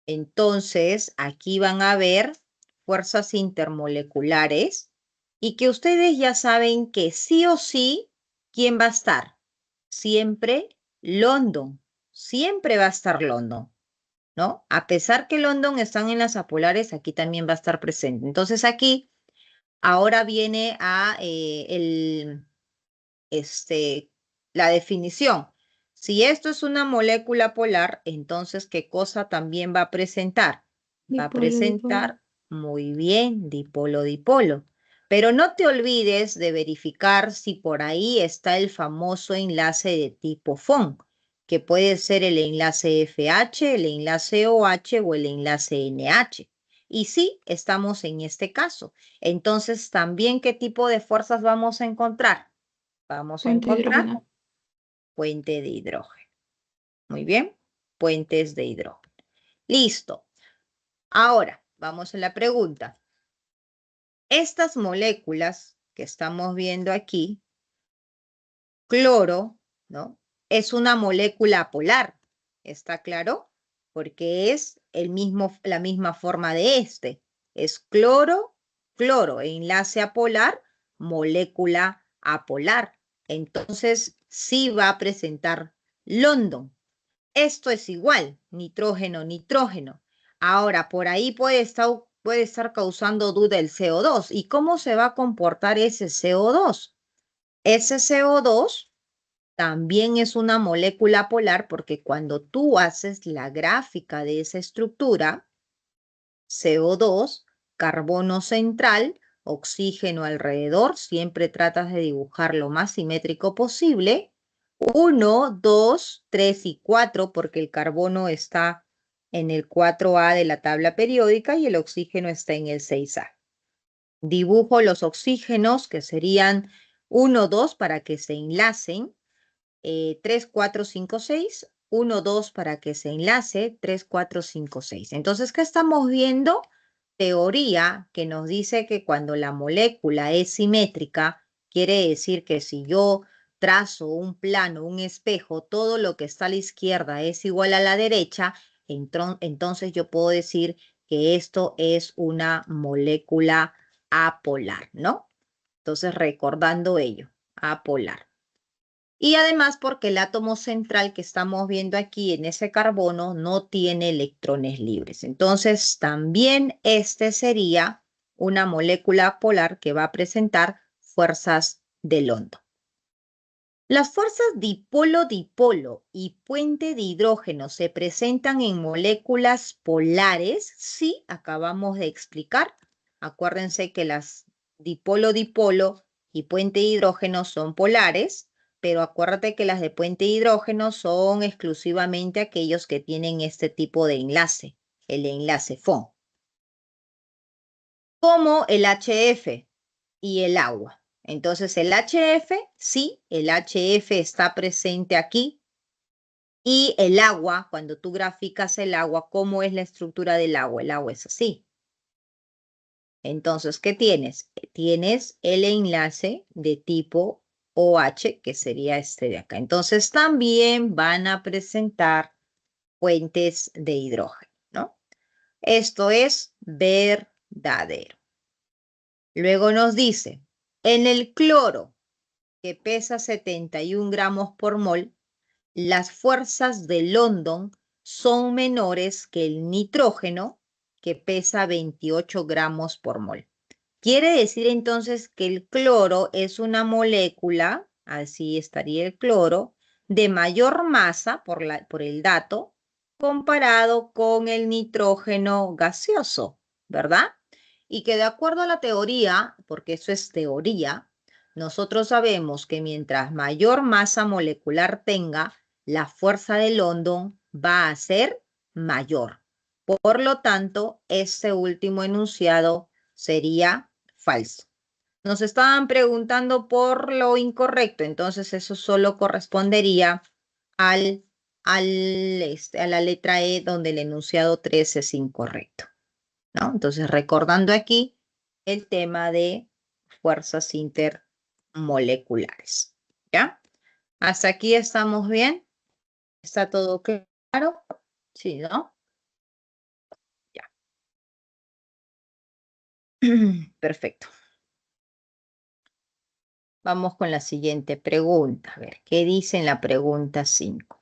entonces aquí van a haber fuerzas intermoleculares, y que ustedes ya saben que sí o sí, ¿quién va a estar? Siempre London. Siempre va a estar London, ¿no? A pesar que London están en las apolares, aquí también va a estar presente. Entonces aquí ahora viene la definición. Si esto es una molécula polar, entonces, ¿qué cosa también va a presentar? Va a Dipolo, dipolo. presentar, muy bien, dipolo, dipolo. Pero no te olvides de verificar si por ahí está el famoso enlace de tipo FON, que puede ser el enlace FH, el enlace OH o el enlace NH. Y sí, estamos en este caso. Entonces, también, ¿qué tipo de fuerzas vamos a encontrar? Vamos a Puente de encontrar hidrógeno. puente de hidrógeno. Muy bien, puentes de hidrógeno. Listo. Ahora, vamos a la pregunta. Estas moléculas que estamos viendo aquí, cloro, ¿no? Es una molécula polar, ¿está claro? Porque es la misma forma de este. Es cloro, cloro, enlace apolar, molécula apolar. Entonces, sí va a presentar London. Esto es igual, nitrógeno, nitrógeno. Ahora, por ahí puede estar causando duda el CO2. ¿Y cómo se va a comportar ese CO2? Ese CO2 también es una molécula polar porque cuando tú haces la gráfica de esa estructura, CO2, carbono central, oxígeno alrededor, siempre tratas de dibujar lo más simétrico posible. 1, 2, 3 y 4, porque el carbono está en el 4A de la tabla periódica y el oxígeno está en el 6A. Dibujo los oxígenos, que serían 1, 2 para que se enlacen, 3, 4, 5, 6, 1, 2 para que se enlace, 3, 4, 5, 6. Entonces, ¿qué estamos viendo? Teoría que nos dice que cuando la molécula es simétrica, quiere decir que si yo trazo un plano, un espejo, todo lo que está a la izquierda es igual a la derecha, entonces yo puedo decir que esto es una molécula apolar, ¿no? Entonces, recordando ello, apolar. Y además porque el átomo central que estamos viendo aquí en ese carbono no tiene electrones libres. Entonces, también este sería una molécula polar que va a presentar fuerzas de London. Las fuerzas dipolo-dipolo y puente de hidrógeno se presentan en moléculas polares. Sí, acabamos de explicar. Acuérdense que las dipolo-dipolo y puente de hidrógeno son polares, pero acuérdate que las de puente de hidrógeno son exclusivamente aquellos que tienen este tipo de enlace, el enlace FON, como el HF y el agua. Entonces el HF, sí, el HF está presente aquí. Y el agua, cuando tú graficas el agua, ¿cómo es la estructura del agua? El agua es así. Entonces, ¿qué tienes? Tienes el enlace de tipo OH, que sería este de acá. Entonces, también van a presentar puentes de hidrógeno, ¿no? Esto es verdadero. Luego nos dice, en el cloro, que pesa 71 gramos por mol, las fuerzas de London son menores que el nitrógeno, que pesa 28 gramos por mol. Quiere decir entonces que el cloro es una molécula, así estaría el cloro, de mayor masa por el dato, comparado con el nitrógeno gaseoso, ¿verdad? Y que de acuerdo a la teoría, porque eso es teoría, nosotros sabemos que mientras mayor masa molecular tenga, la fuerza de London va a ser mayor. Por lo tanto, este último enunciado sería falso. Nos estaban preguntando por lo incorrecto, entonces eso solo correspondería a la letra E, donde el enunciado 3 es incorrecto, ¿no? Entonces, recordando aquí el tema de fuerzas intermoleculares, ¿ya? ¿Hasta aquí estamos bien? ¿Está todo claro? Sí, ¿no? Ya. Perfecto. Vamos con la siguiente pregunta. A ver, ¿qué dice en la pregunta 5?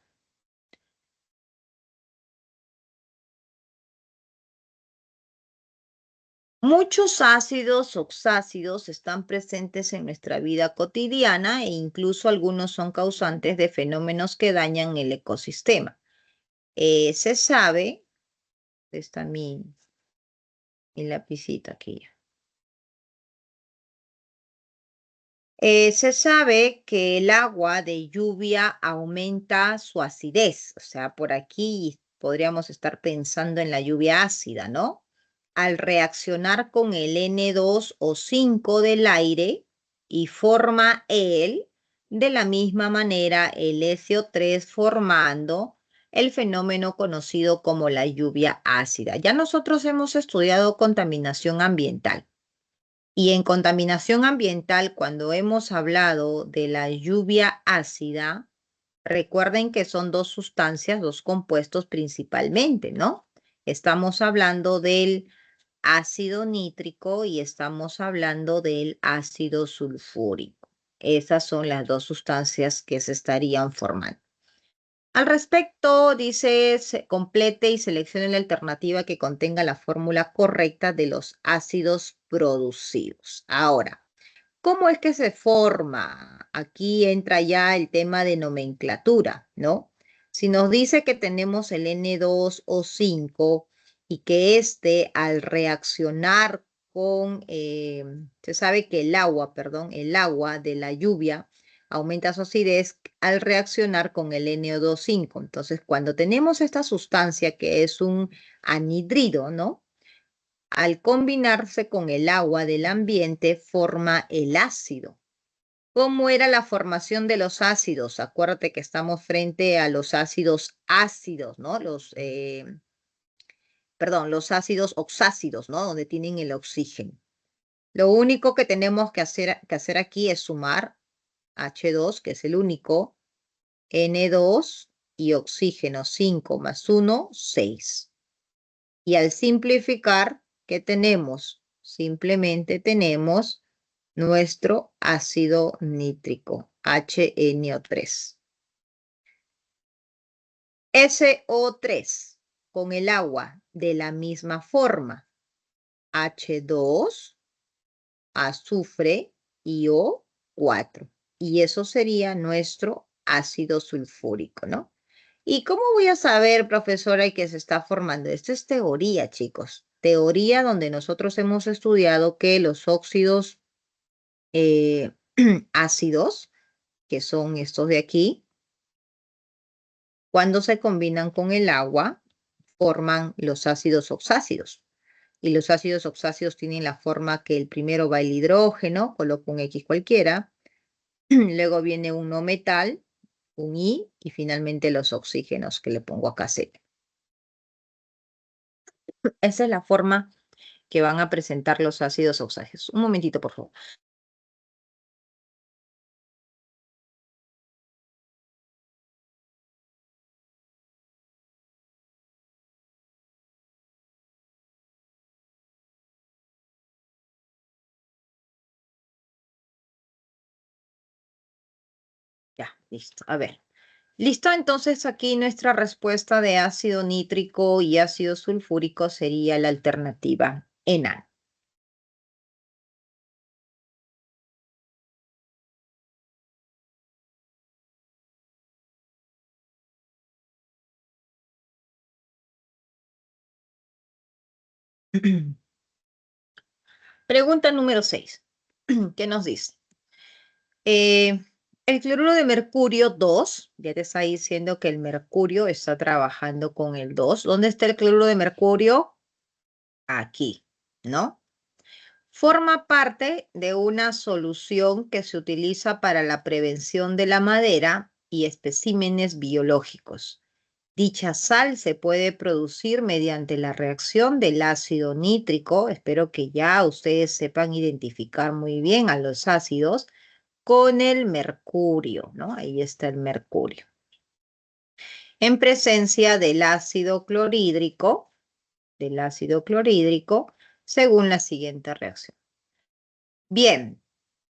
Muchos ácidos oxácidos están presentes en nuestra vida cotidiana e incluso algunos son causantes de fenómenos que dañan el ecosistema. Se sabe, está mi lapicito aquí. Se sabe que el agua de lluvia aumenta su acidez, o sea, por aquí podríamos estar pensando en la lluvia ácida, ¿no? Al reaccionar con el N2O5 del aire y forma de la misma manera el SO3 formando el fenómeno conocido como la lluvia ácida. Ya nosotros hemos estudiado contaminación ambiental. Y en contaminación ambiental, cuando hemos hablado de la lluvia ácida, recuerden que son dos sustancias, dos compuestos principalmente, ¿no? Estamos hablando del ácido nítrico y estamos hablando del ácido sulfúrico. Esas son las dos sustancias que se estarían formando. Al respecto, dice, complete y seleccione la alternativa que contenga la fórmula correcta de los ácidos producidos. Ahora, ¿cómo es que se forma? Aquí entra ya el tema de nomenclatura, ¿no? Si nos dice que tenemos el N2O5 y que al reaccionar con, se sabe que el agua de la lluvia aumenta su acidez al reaccionar con el NO2,5. Entonces, cuando tenemos esta sustancia que es un anhidrido, ¿no? Al combinarse con el agua del ambiente forma el ácido. ¿Cómo era la formación de los ácidos? Acuérdate que estamos frente a los ácidos, ¿no? Los ácidos oxácidos, ¿no? Donde tienen el oxígeno. Lo único que tenemos que hacer aquí es sumar H2, que es el único, N2 y oxígeno 5 más 1, 6. Y al simplificar, ¿qué tenemos? Simplemente tenemos nuestro ácido nítrico, HNO3. SO3 con el agua de la misma forma, H2, azufre y O4. Y eso sería nuestro ácido sulfúrico, ¿no? ¿Y cómo voy a saber, profesora, que se está formando? Esto es teoría, chicos. Teoría donde nosotros hemos estudiado que los óxidos ácidos, que son estos de aquí, cuando se combinan con el agua, forman los ácidos oxácidos. Y los ácidos oxácidos tienen la forma que el primero va el hidrógeno, coloco un X cualquiera, luego viene un no metal, un I, y finalmente los oxígenos, que le pongo acá C. Esa es la forma que van a presentar los ácidos oxácidos. Un momentito, por favor. Ya, listo. A ver. Listo, entonces aquí nuestra respuesta de ácido nítrico y ácido sulfúrico sería la alternativa enano. Pregunta número 6. ¿Qué nos dice? El cloruro de mercurio 2, ya te está diciendo que el mercurio está trabajando con el 2. ¿Dónde está el cloruro de mercurio? Aquí, ¿no? Forma parte de una solución que se utiliza para la prevención de la madera y especímenes biológicos. Dicha sal se puede producir mediante la reacción del ácido nítrico. Espero que ya ustedes sepan identificar muy bien a los ácidos con el mercurio, ¿no? Ahí está el mercurio. En presencia del ácido clorhídrico, según la siguiente reacción. Bien,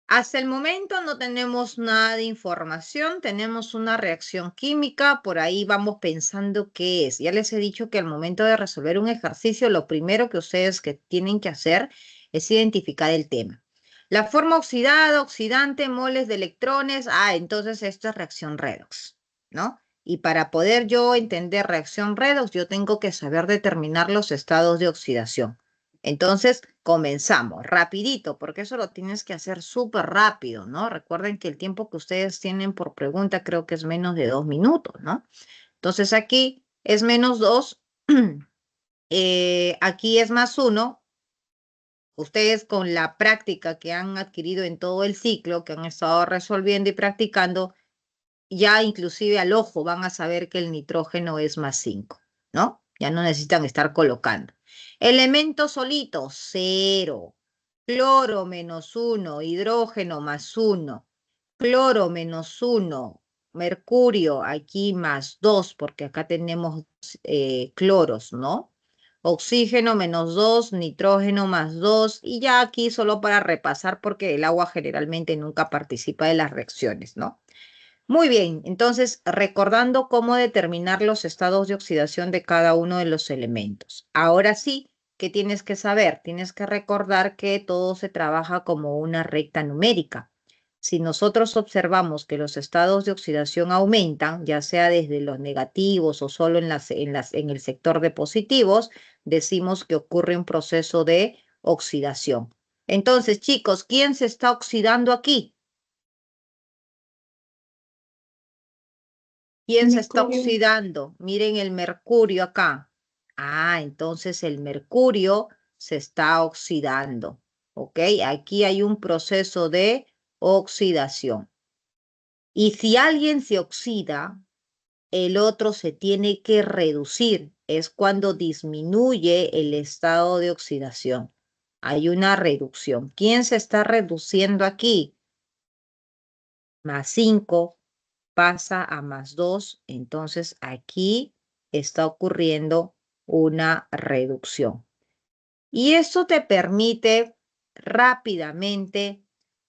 hasta el momento no tenemos nada de información, tenemos una reacción química, por ahí vamos pensando qué es. Ya les he dicho que al momento de resolver un ejercicio, lo primero que ustedes tienen que hacer es identificar el tema. La forma oxidada, oxidante, moles de electrones, entonces esto es reacción redox, ¿no? Y para poder yo entender reacción redox, yo tengo que saber determinar los estados de oxidación. Entonces, comenzamos rapidito, porque eso lo tienes que hacer súper rápido, ¿no? Recuerden que el tiempo que ustedes tienen por pregunta creo que es menos de 2 minutos, ¿no? Entonces, aquí es menos 2, aquí es más 1. Ustedes con la práctica que han adquirido en todo el ciclo, que han estado resolviendo y practicando, ya inclusive al ojo van a saber que el nitrógeno es más 5, ¿no? Ya no necesitan estar colocando. Elementos solitos, 0. Cloro menos 1, hidrógeno más 1, cloro menos 1, mercurio aquí más 2, porque acá tenemos cloros, ¿no? Oxígeno menos 2, nitrógeno más 2, y ya aquí solo para repasar, porque el agua generalmente nunca participa de las reacciones, ¿no? Muy bien, entonces recordando cómo determinar los estados de oxidación de cada uno de los elementos. Ahora sí, ¿qué tienes que saber? Tienes que recordar que todo se trabaja como una recta numérica. Si nosotros observamos que los estados de oxidación aumentan, ya sea desde los negativos o solo en el sector de positivos, decimos que ocurre un proceso de oxidación. Entonces, chicos, ¿quién se está oxidando aquí? ¿Quién se está Mercurio. oxidando? Miren el mercurio acá. Ah, entonces el mercurio se está oxidando. ¿Ok? Aquí hay un proceso de oxidación. Y si alguien se oxida, el otro se tiene que reducir. Es cuando disminuye el estado de oxidación. Hay una reducción. ¿Quién se está reduciendo aquí? Más 5 pasa a más 2, entonces aquí está ocurriendo una reducción. Y eso te permite rápidamente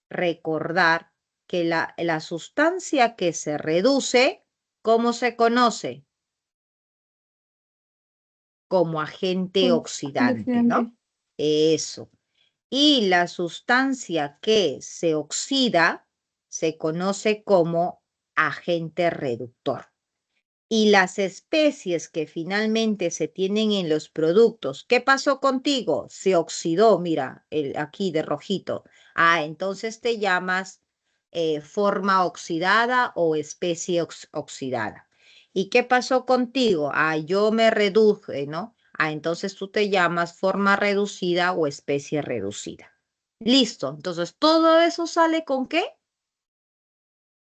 recordar que la sustancia que se reduce, ¿cómo se conoce? Como agente Como oxidante, antioxidante. ¿no? Eso. Y la sustancia que se oxida se conoce como agente reductor. Y las especies que finalmente se tienen en los productos, ¿qué pasó contigo? Se oxidó, mira, aquí de rojito. Ah, entonces te llamas forma oxidada o especie oxidada. ¿Y qué pasó contigo? Ah, yo me reduje, ¿no? Ah, entonces tú te llamas forma reducida o especie reducida. Listo. Entonces, ¿todo eso sale con qué?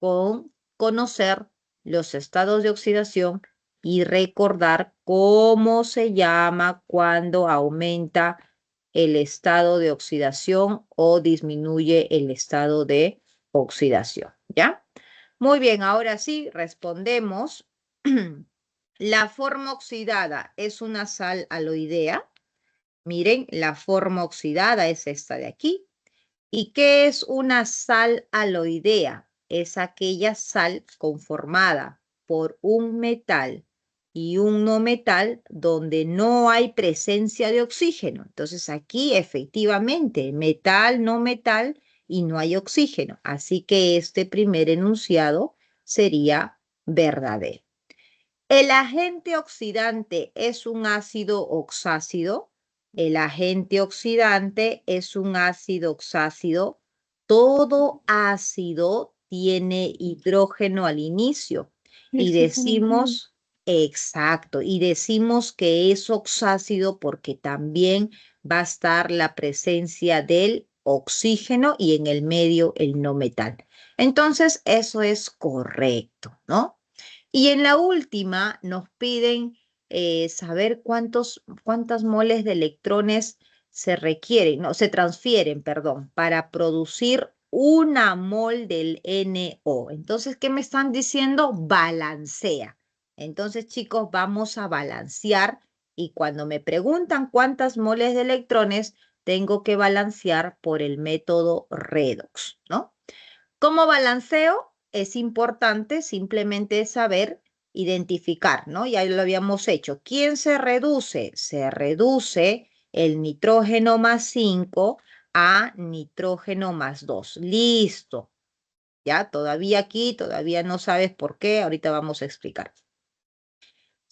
Con conocer los estados de oxidación y recordar cómo se llama cuando aumenta el estado de oxidación o disminuye el estado de oxidación, ¿ya? Muy bien, ahora sí, respondemos. La forma oxidada es una sal aloidea. Miren, la forma oxidada es esta de aquí. ¿Y qué es una sal aloidea? Es aquella sal conformada por un metal y un no metal donde no hay presencia de oxígeno. Entonces aquí efectivamente metal, no metal y no hay oxígeno. Así que este primer enunciado sería verdadero. ¿El agente oxidante es un ácido oxácido? El agente oxidante es un ácido oxácido. Todo ácido tiene hidrógeno al inicio Y y oxígeno. decimos, exacto, y decimos que es oxácido porque también va a estar la presencia del oxígeno y en el medio el no metal. Entonces, eso es correcto, ¿no? Y en la última nos piden saber cuántas moles de electrones se requieren, no, se transfieren, perdón, para producir una mol del NO. Entonces, ¿qué me están diciendo? Balancea. Entonces, chicos, vamos a balancear y cuando me preguntan cuántas moles de electrones, tengo que balancear por el método redox, ¿no? ¿Cómo balanceo? Es importante simplemente saber identificar, ¿no? Ya lo habíamos hecho. ¿Quién se reduce? Se reduce el nitrógeno más 5 a nitrógeno más 2. Listo. Ya, todavía aquí, todavía no sabes por qué. Ahorita vamos a explicar.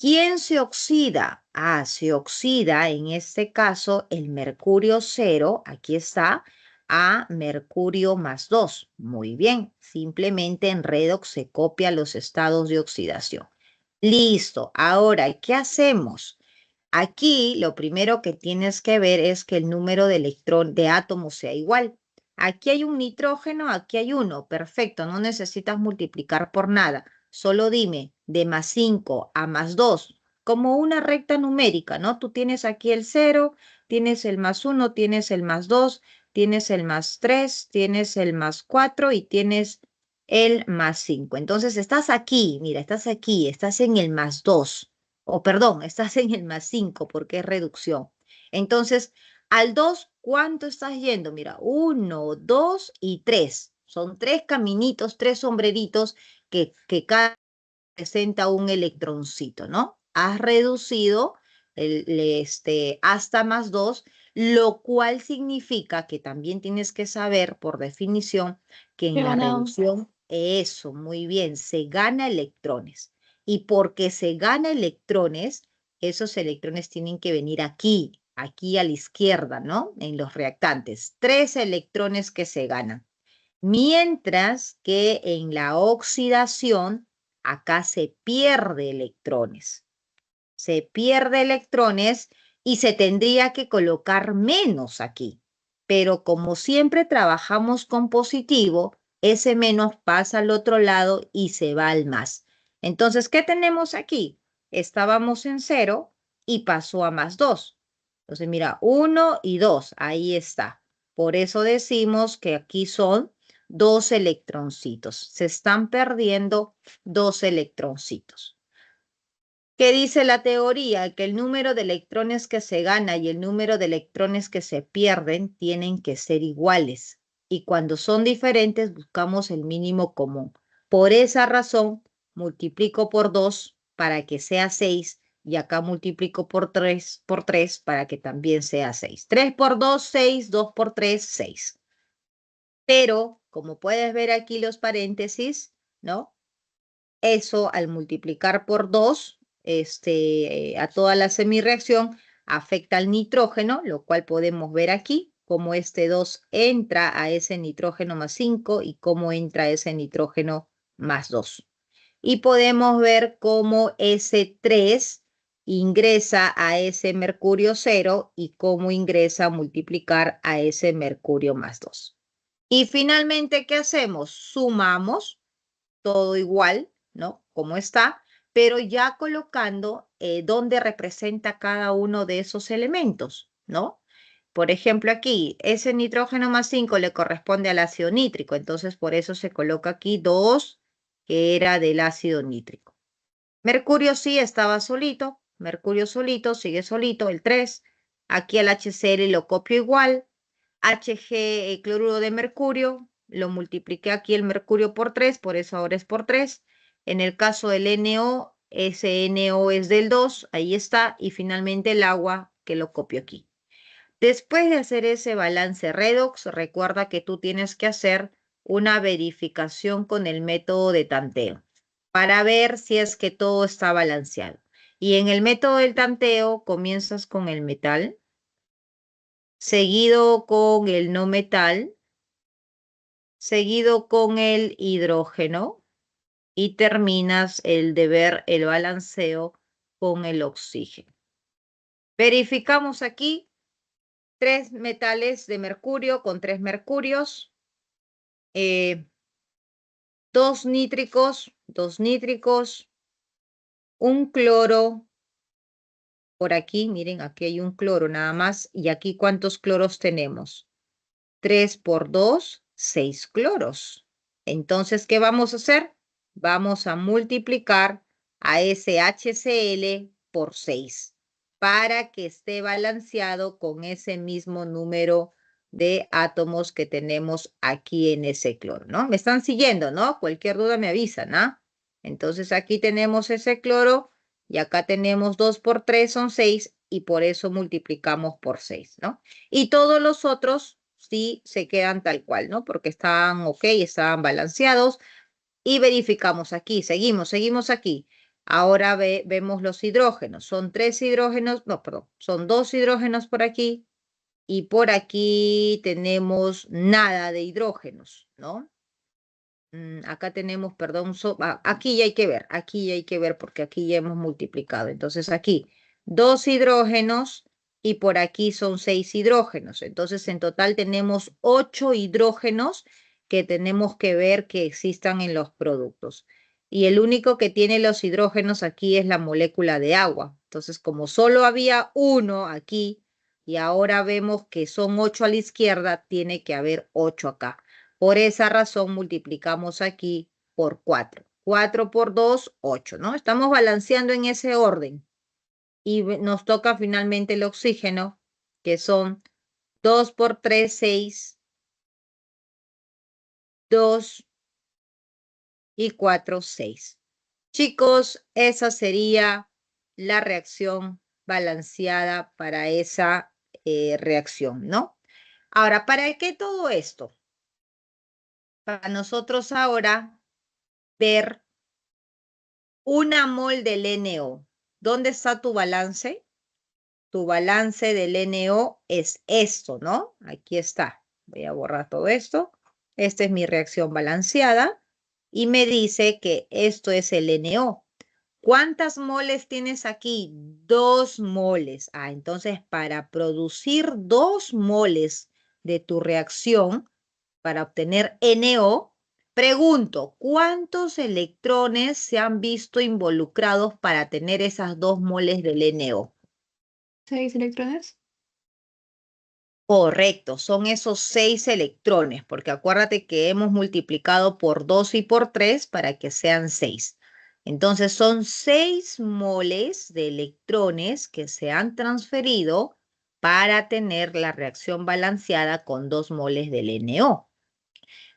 ¿Quién se oxida? Ah, se oxida en este caso el mercurio 0, aquí está, a mercurio más 2. Muy bien, simplemente en redox se copia los estados de oxidación. Listo, ahora, ¿qué hacemos? Aquí lo primero que tienes que ver es que el número de átomos sea igual. Aquí hay un nitrógeno, aquí hay uno. Perfecto, no necesitas multiplicar por nada. Solo dime de más 5 a más 2, como una recta numérica, ¿no? Tú tienes aquí el 0, tienes el más 1, tienes el más 2, tienes el más 3, tienes el más 4 y tienes el más 5. Entonces estás aquí, mira, estás aquí, estás en el más 2 o perdón, estás en el más 5 porque es reducción. Entonces, al 2, ¿cuánto estás yendo? Mira, 1, 2 y 3. Son 3 caminitos, 3 sombreritos que cada presenta un electroncito, ¿no? Has reducido hasta más 2, lo cual significa que también tienes que saber por definición que He en la ganado. reducción, eso, muy bien, se gana electrones. Y porque se gana electrones, esos electrones tienen que venir aquí, aquí a la izquierda, ¿no? En los reactantes. 3 electrones que se ganan. Mientras que en la oxidación, acá se pierde electrones. Se pierde electrones y se tendría que colocar menos aquí. Pero como siempre trabajamos con positivo, ese menos pasa al otro lado y se va al más. Entonces, ¿qué tenemos aquí? Estábamos en 0 y pasó a más 2. Entonces, mira, 1 y 2, ahí está. Por eso decimos que aquí son 2 electroncitos. Se están perdiendo 2 electroncitos. ¿Qué dice la teoría? Que el número de electrones que se gana y el número de electrones que se pierden tienen que ser iguales. Y cuando son diferentes, buscamos el mínimo común. Por esa razón, multiplico por 2 para que sea 6 y acá multiplico por 3 para que también sea 6. 3 por 2, 6, 2 por 3, 6. Pero, como puedes ver aquí los paréntesis, ¿no? Eso al multiplicar por 2, a toda la semirreacción afecta al nitrógeno, lo cual podemos ver aquí, cómo este 2 entra a ese nitrógeno más 5 y cómo entra ese nitrógeno más 2. Y podemos ver cómo ese 3 ingresa a ese mercurio 0 y cómo ingresa a multiplicar a ese mercurio más 2. Y finalmente, ¿qué hacemos? Sumamos todo igual, ¿no? Como está, pero ya colocando dónde representa cada uno de esos elementos, ¿no? Por ejemplo, aquí, ese nitrógeno más 5 le corresponde al ácido nítrico, entonces por eso se coloca aquí 2, que era del ácido nítrico. Mercurio sí estaba solito, mercurio solito, sigue solito, el 3. Aquí al HCl lo copio igual, Hg, cloruro de mercurio, lo multipliqué aquí el mercurio por 3, por eso ahora es por 3. En el caso del NO, ese NO es del 2, ahí está, y finalmente el agua que lo copio aquí. Después de hacer ese balance redox, recuerda que tú tienes que hacer una verificación con el método de tanteo para ver si es que todo está balanceado. Y en el método del tanteo comienzas con el metal, seguido con el no metal, seguido con el hidrógeno y terminas el de ver el balanceo con el oxígeno. Verificamos aquí 3 metales de mercurio con 3 mercurios, 2 nítricos, un cloro. Por aquí, miren, aquí hay un cloro nada más. ¿Y aquí cuántos cloros tenemos? 3 por 2, 6 cloros. Entonces, ¿qué vamos a hacer? Vamos a multiplicar a ese HCl por 6 para que esté balanceado con ese mismo número de átomos que tenemos aquí en ese cloro, ¿no? ¿Me están siguiendo, no? Cualquier duda me avisan, ¿ah? Entonces, aquí tenemos ese cloro y acá tenemos 2 por 3 son 6 y por eso multiplicamos por 6, ¿no? Y todos los otros sí se quedan tal cual, ¿no? Porque estaban ok, estaban balanceados y verificamos aquí, seguimos aquí. Ahora vemos los hidrógenos. Son 3 hidrógenos, no, perdón, son 2 hidrógenos por aquí y por aquí tenemos nada de hidrógenos, ¿no? Acá tenemos, perdón, aquí ya hay que ver porque aquí ya hemos multiplicado. Entonces aquí 2 hidrógenos y por aquí son 6 hidrógenos. Entonces en total tenemos 8 hidrógenos que tenemos que ver que existan en los productos. Y el único que tiene los hidrógenos aquí es la molécula de agua. Entonces como solo había uno aquí y ahora vemos que son 8 a la izquierda, tiene que haber 8 acá. Por esa razón multiplicamos aquí por 4. 4 por 2, 8, ¿no? Estamos balanceando en ese orden. Y nos toca finalmente el oxígeno, que son 2 por 3, 6, 2 y 4, 6. Chicos, esa sería la reacción balanceada para esa reacción, ¿no? Ahora, ¿para qué todo esto? Para nosotros ahora ver una mol del NO. ¿Dónde está tu balance? Tu balance del NO es esto, ¿no? Aquí está. Voy a borrar todo esto. Esta es mi reacción balanceada y me dice que esto es el NO. ¿Cuántas moles tienes aquí? 2 moles. Entonces para producir 2 moles de tu reacción, para obtener NO, pregunto, ¿cuántos electrones se han visto involucrados para tener esas 2 moles del NO? 6 electrones. Correcto, son esos 6 electrones, porque acuérdate que hemos multiplicado por 2 y por 3 para que sean 6. Entonces son 6 moles de electrones que se han transferido para tener la reacción balanceada con 2 moles del NO.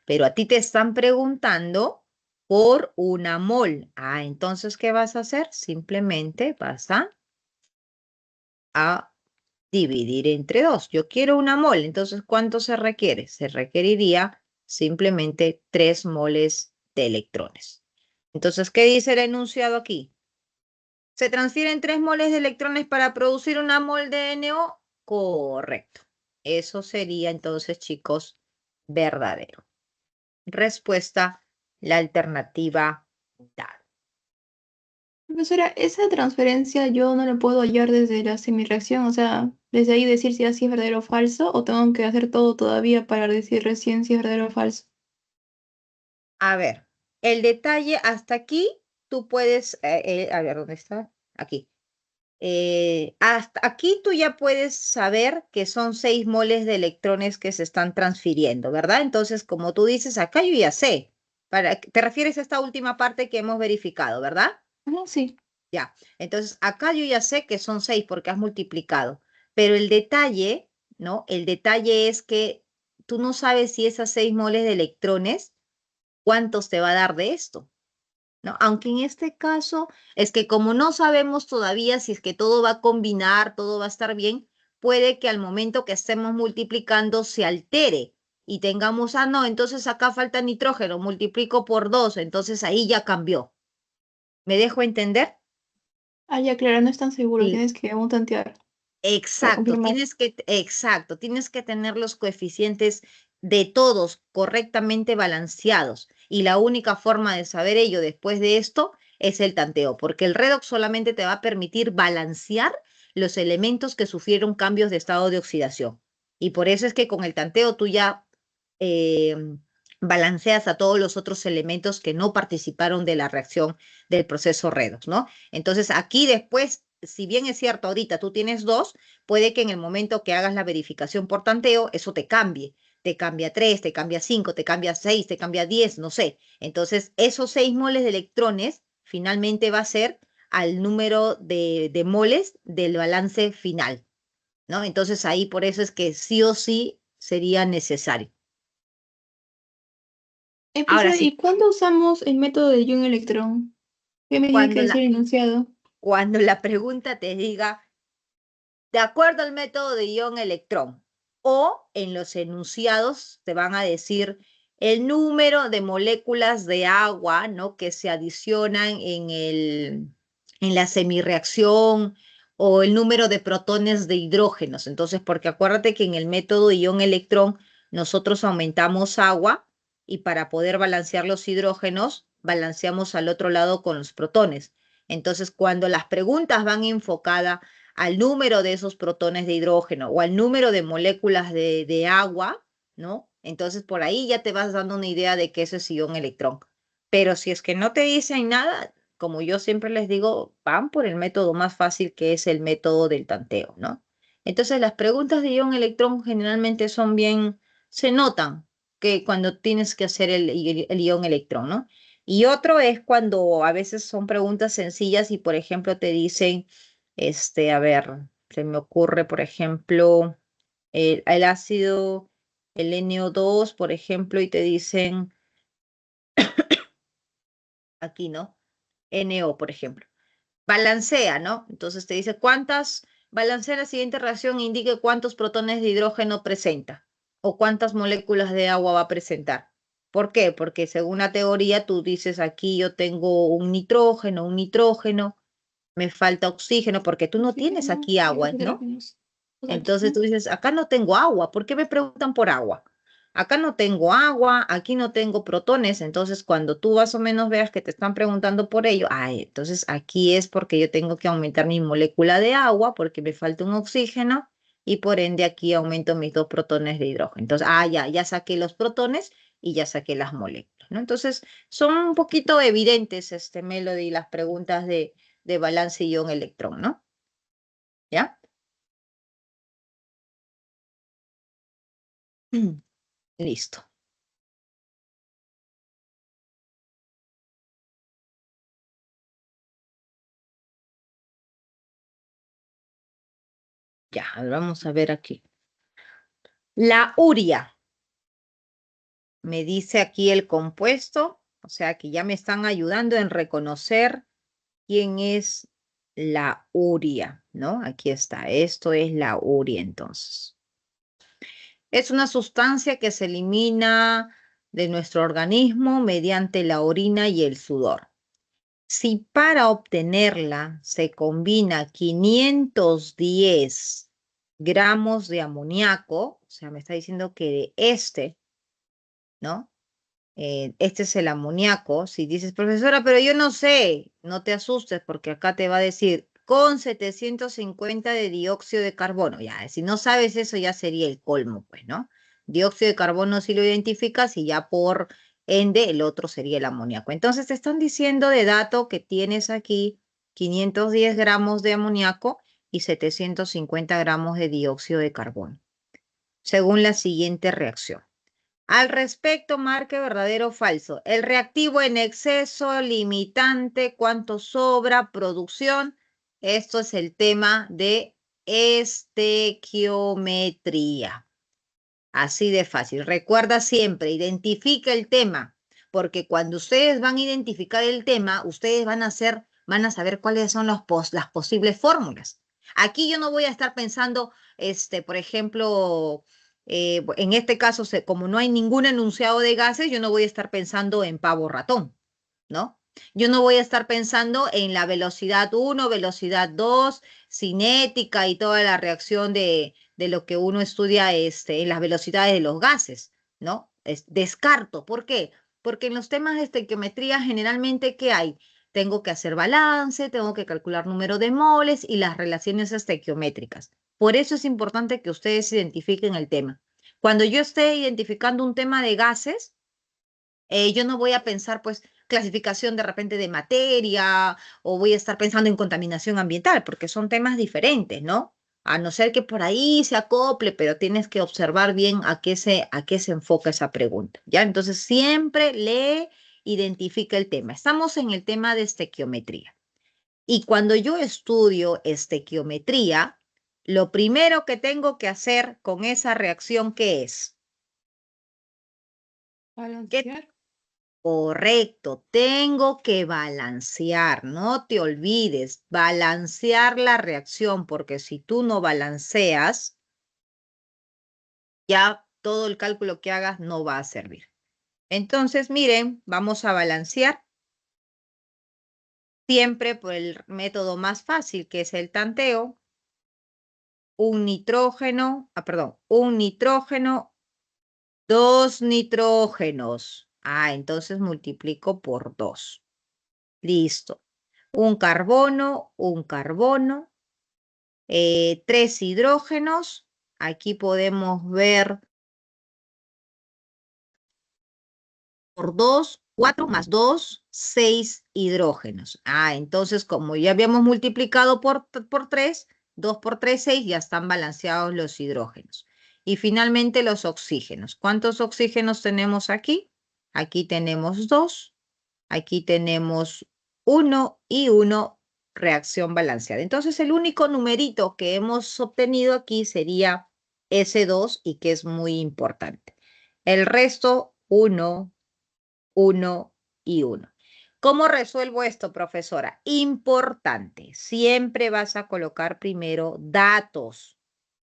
Pero a ti te están preguntando por una mol. Entonces, ¿qué vas a hacer? Simplemente vas a dividir entre 2. Yo quiero una mol, entonces, ¿cuánto se requiere? Se requeriría simplemente 3 moles de electrones. Entonces, ¿qué dice el enunciado aquí? ¿Se transfieren 3 moles de electrones para producir una mol de NO? Correcto. Eso sería entonces, chicos, verdadero. Respuesta, la alternativa dada. Profesora, esa transferencia yo no la puedo hallar desde la semireacción, o sea, desde ahí decir si así es verdadero o falso, o tengo que hacer todo todavía para decir recién si es verdadero o falso. A ver, el detalle hasta aquí, tú puedes, a ver, ¿dónde está? Aquí. Hasta aquí tú ya puedes saber que son 6 moles de electrones que se están transfiriendo, ¿verdad? Entonces, como tú dices, acá yo ya sé. Te refieres a esta última parte que hemos verificado, ¿verdad? Sí. Ya. Entonces, acá yo ya sé que son 6 porque has multiplicado. Pero el detalle, ¿no? El detalle es que tú no sabes si esas 6 moles de electrones, ¿cuántos te va a dar de esto? ¿No? Aunque en este caso es que como no sabemos todavía si es que todo va a combinar, todo va a estar bien, puede que al momento que estemos multiplicando se altere y tengamos, no, entonces acá falta nitrógeno, multiplico por 2, entonces ahí ya cambió. ¿Me dejo entender? Ya, claro, no es tan seguro, Sí. tienes que aún tantear para Exacto, confirmar. tienes que tener los coeficientes de todos correctamente balanceados. Y la única forma de saber ello después de esto es el tanteo, porque el redox solamente te va a permitir balancear los elementos que sufrieron cambios de estado de oxidación. Y por eso es que con el tanteo tú ya eh, balanceas a todos los otros elementos que no participaron de la reacción del proceso redox, ¿no? Entonces aquí después, si bien es cierto, ahorita tú tienes 2, puede que en el momento que hagas la verificación por tanteo, eso te cambie. Te cambia 3, te cambia 5, te cambia 6, te cambia 10, no sé. Entonces, esos 6 moles de electrones finalmente va a ser al número de moles del balance final, ¿no? Entonces, ahí por eso es que sí o sí sería necesario. Ahora Profesora, sí, ¿y cuándo usamos el método de ion-electrón? ¿Qué me tiene que cuando decir la, el enunciado? cuando la pregunta te diga, de acuerdo al método de ion-electrón, o en los enunciados te van a decir el número de moléculas de agua, ¿no? Que se adicionan en la semirreacción o el número de protones de hidrógenos. Entonces, porque acuérdate que en el método ion-electrón nosotros aumentamos agua y para poder balancear los hidrógenos, balanceamos al otro lado con los protones. Entonces, cuando las preguntas van enfocadas al número de esos protones de hidrógeno o al número de moléculas de agua, ¿no? Entonces, por ahí ya te vas dando una idea de que eso es ion-electrón. Pero si es que no te dicen nada, como yo siempre les digo, van por el método más fácil que es el método del tanteo, ¿no? Entonces las preguntas de ion-electrón generalmente son bien, se notan que cuando tienes que hacer el ion-electrón, ¿no? Y otro es cuando a veces son preguntas sencillas y por ejemplo te dicen, a ver, se me ocurre por ejemplo el ácido, el NO2, por ejemplo, y te dicen aquí, ¿no? NO, por ejemplo. Balancea, ¿no? Entonces te dice balancea la siguiente reacción e indique cuántos protones de hidrógeno presenta o cuántas moléculas de agua va a presentar. ¿Por qué? Porque según la teoría tú dices aquí yo tengo un nitrógeno, me falta oxígeno, porque tú no tienes Oxígeno aquí y los agua, ¿no? hidrógenos. Exacto, Entonces ¿no? tú dices, acá no tengo agua, ¿por qué me preguntan por agua? Acá no tengo agua, aquí no tengo protones, entonces cuando tú más o menos veas que te están preguntando por ello, entonces aquí es porque yo tengo que aumentar mi molécula de agua porque me falta un oxígeno y por ende aquí aumento mis 2 protones de hidrógeno. Entonces, ya saqué los protones y ya saqué las moléculas, ¿no? Entonces, son un poquito evidentes, Melody, las preguntas de balance ion-electrón, ¿no? ¿Ya? Listo. Ya, a ver, vamos a ver aquí. La urea, me dice aquí el compuesto, o sea que ya me están ayudando en reconocer quién es la urea, ¿no? Aquí está, esto es la urea entonces. Es una sustancia que se elimina de nuestro organismo mediante la orina y el sudor. Si para obtenerla se combina 510 gramos de amoníaco, o sea, me está diciendo que de ¿no? Este es el amoníaco. Si dices, profesora, pero yo no sé, no te asustes porque acá te va a decir con 750 de dióxido de carbono. Ya, si no sabes eso ya sería el colmo, pues, ¿no? Dióxido de carbono si lo identificas y ya por ende el otro sería el amoníaco. Entonces te están diciendo de dato que tienes aquí 510 gramos de amoníaco y 750 gramos de dióxido de carbono, según la siguiente reacción. Al respecto, marque verdadero o falso. El reactivo en exceso, limitante, cuánto sobra, producción. Esto es el tema de estequiometría. Así de fácil. Recuerda siempre, identifica el tema, porque cuando ustedes van a identificar el tema, ustedes van a saber cuáles son las posibles fórmulas. Aquí yo no voy a estar pensando, por ejemplo, en este caso, como no hay ningún enunciado de gases, yo no voy a estar pensando en pavo ratón, ¿no? Yo no voy a estar pensando en la velocidad 1, velocidad 2, cinética y toda la reacción de lo que uno estudia en las velocidades de los gases, ¿no? Descarto. ¿Por qué? Porque en los temas de estequiometría generalmente, ¿qué hay? Tengo que hacer balance, tengo que calcular número de moles y las relaciones estequiométricas. Por eso es importante que ustedes identifiquen el tema. Cuando yo esté identificando un tema de gases, yo no voy a pensar, pues, clasificación de repente de materia o voy a estar pensando en contaminación ambiental, porque son temas diferentes, ¿no? A no ser que por ahí se acople, pero tienes que observar bien a qué se enfoca esa pregunta, ¿ya? Entonces, siempre lee, identifica el tema. Estamos en el tema de estequiometría. Y cuando yo estudio estequiometría, lo primero que tengo que hacer con esa reacción, ¿qué es? ¿Qué Balancear. Correcto, tengo que balancear, no te olvides, balancear la reacción, porque si tú no balanceas, ya todo el cálculo que hagas no va a servir. Entonces, miren, vamos a balancear. siempre por el método más fácil, que es el tanteo. Un nitrógeno, un nitrógeno, 2 nitrógenos. Entonces multiplico por 2. Listo. Un carbono, 3 hidrógenos. Aquí podemos ver por 2, 4 más 2, 6 hidrógenos. Entonces como ya habíamos multiplicado por 3, 2 por 3, 6, ya están balanceados los hidrógenos. Y finalmente los oxígenos. ¿Cuántos oxígenos tenemos aquí? Aquí tenemos 2, aquí tenemos 1 y 1, reacción balanceada. Entonces el único numerito que hemos obtenido aquí sería S2 y que es muy importante. El resto, 1, 1 y 1. ¿Cómo resuelvo esto, profesora? Importante. Siempre vas a colocar primero datos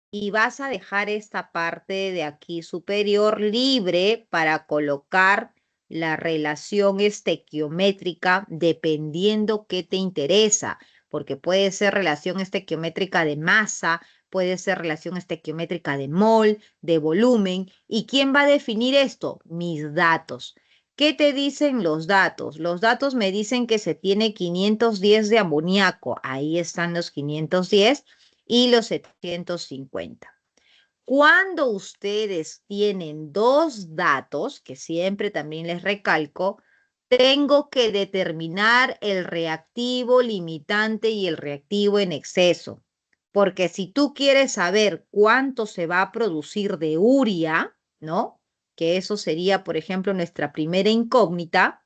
y vas a dejar esta parte de aquí superior libre para colocar la relación estequiométrica dependiendo qué te interesa, porque puede ser relación estequiométrica de masa, puede ser relación estequiométrica de mol, de volumen. ¿Y quién va a definir esto? Mis datos. ¿Qué te dicen los datos? Los datos me dicen que se tiene 510 de amoníaco. Ahí están los 510 y los 750. Cuando ustedes tienen dos datos, que siempre también les recalco, tengo que determinar el reactivo limitante y el reactivo en exceso. Porque si tú quieres saber cuánto se va a producir de urea, ¿no? Que eso sería, por ejemplo, nuestra primera incógnita.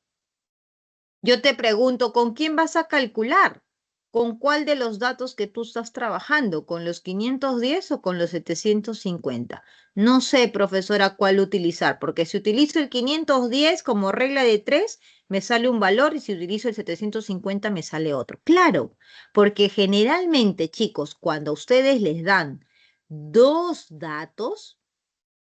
Yo te pregunto, ¿con quién vas a calcular? ¿Con cuál de los datos que tú estás trabajando? ¿Con los 510 o con los 750? No sé, profesora, cuál utilizar, porque si utilizo el 510 como regla de 3, me sale un valor y si utilizo el 750 me sale otro. Claro, porque generalmente, chicos, cuando a ustedes les dan dos datos,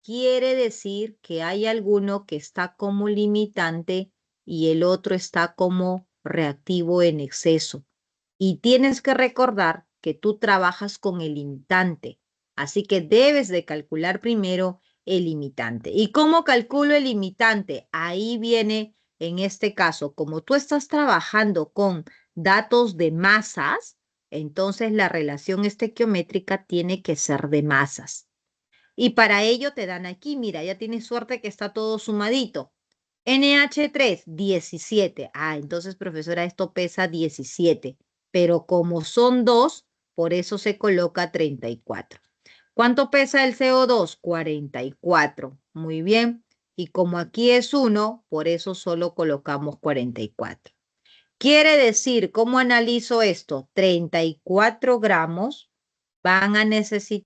quiere decir que hay alguno que está como limitante y el otro está como reactivo en exceso. Y tienes que recordar que tú trabajas con el limitante, así que debes de calcular primero el limitante. ¿Y cómo calculo el limitante? Ahí viene, en este caso, como tú estás trabajando con datos de masas, entonces la relación estequiométrica tiene que ser de masas. Y para ello te dan aquí, mira, ya tienes suerte que está todo sumadito. NH3, 17. Entonces, profesora, esto pesa 17. Pero como son dos, por eso se coloca 34. ¿Cuánto pesa el CO2? 44. Muy bien. Y como aquí es 1, por eso solo colocamos 44. Quiere decir, ¿cómo analizo esto? 34 gramos van a necesitar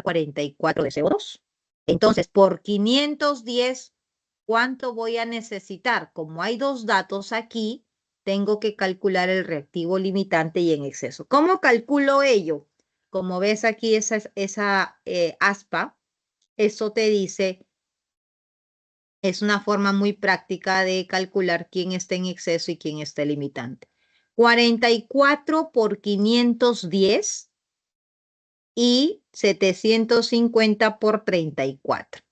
44 de CO2. Entonces, por 510, ¿cuánto voy a necesitar? Como hay dos datos aquí, tengo que calcular el reactivo limitante y en exceso. ¿Cómo calculo ello? Como ves aquí esa aspa, eso te dice, es una forma muy práctica de calcular quién está en exceso y quién está limitante. 44 por 510 y 750 por 34.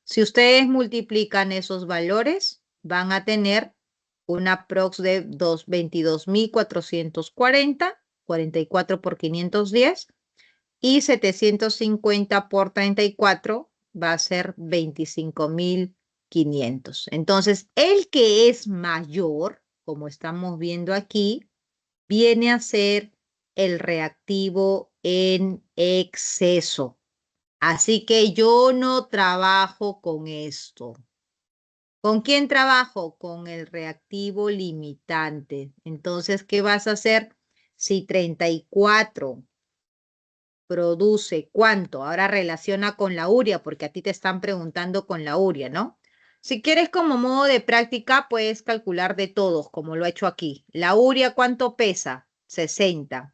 Si ustedes multiplican esos valores, van a tener una prox de 22.440, 44 por 510, y 750 por 34 va a ser 25.500. Entonces, el que es mayor, como estamos viendo aquí, viene a ser el reactivo en exceso. Así que yo no trabajo con esto. ¿Con quién trabajo? Con el reactivo limitante. Entonces, ¿qué vas a hacer? Si 34 produce ¿cuánto? Ahora relaciona con la urea, porque a ti te están preguntando con la urea, ¿no? Si quieres como modo de práctica, puedes calcular de todos, como lo he hecho aquí. La urea, ¿cuánto pesa? 60.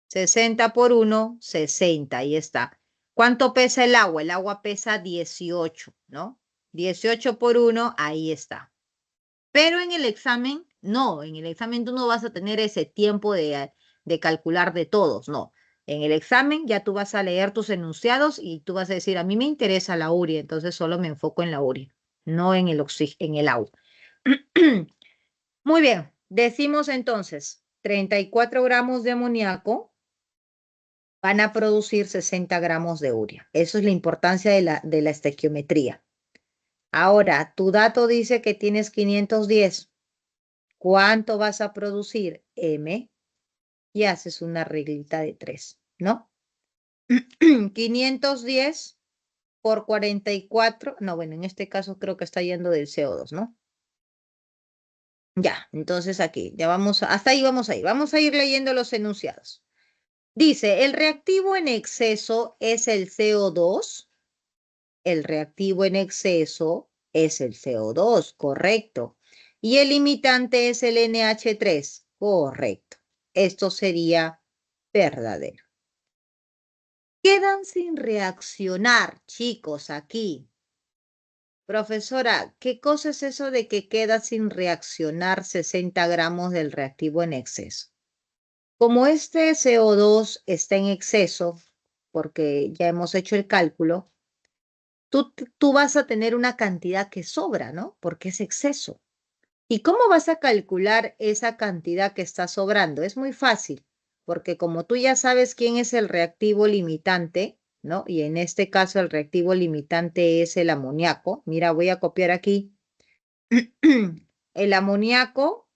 60 por 1, 60, ahí está. ¿Cuánto pesa el agua? El agua pesa 18, ¿no? 18 por 1, ahí está. Pero en el examen No, en el examen tú no vas a tener ese tiempo de calcular de todos, no. En el examen ya tú vas a leer tus enunciados y tú vas a decir, a mí me interesa la urea, entonces solo me enfoco en la urea, no en en el agua. Muy bien, decimos entonces 34 gramos de amoníaco van a producir 60 gramos de urea. Eso es la importancia de la estequiometría. Ahora, tu dato dice que tienes 510. ¿Cuánto vas a producir? M. Y haces una reglita de 3, ¿no? 510 por 44. No, bueno, en este caso creo que está yendo del CO2, ¿no? Ya, entonces aquí, ya vamos, hasta ahí vamos a ir. Vamos a ir leyendo los enunciados. Dice, el reactivo en exceso es el CO2. El reactivo en exceso es el CO2, correcto. Y el limitante es el NH3, correcto. Esto sería verdadero. Quedan sin reaccionar, chicos, aquí. Profesora, ¿qué cosa es eso de que queda sin reaccionar 60 gramos del reactivo en exceso? Como este CO2 está en exceso, porque ya hemos hecho el cálculo, tú vas a tener una cantidad que sobra, ¿no? Porque es exceso. ¿Y cómo vas a calcular esa cantidad que está sobrando? Es muy fácil, porque como tú ya sabes quién es el reactivo limitante, ¿no? Y en este caso el reactivo limitante es el amoníaco. Mira, voy a copiar aquí el amoníaco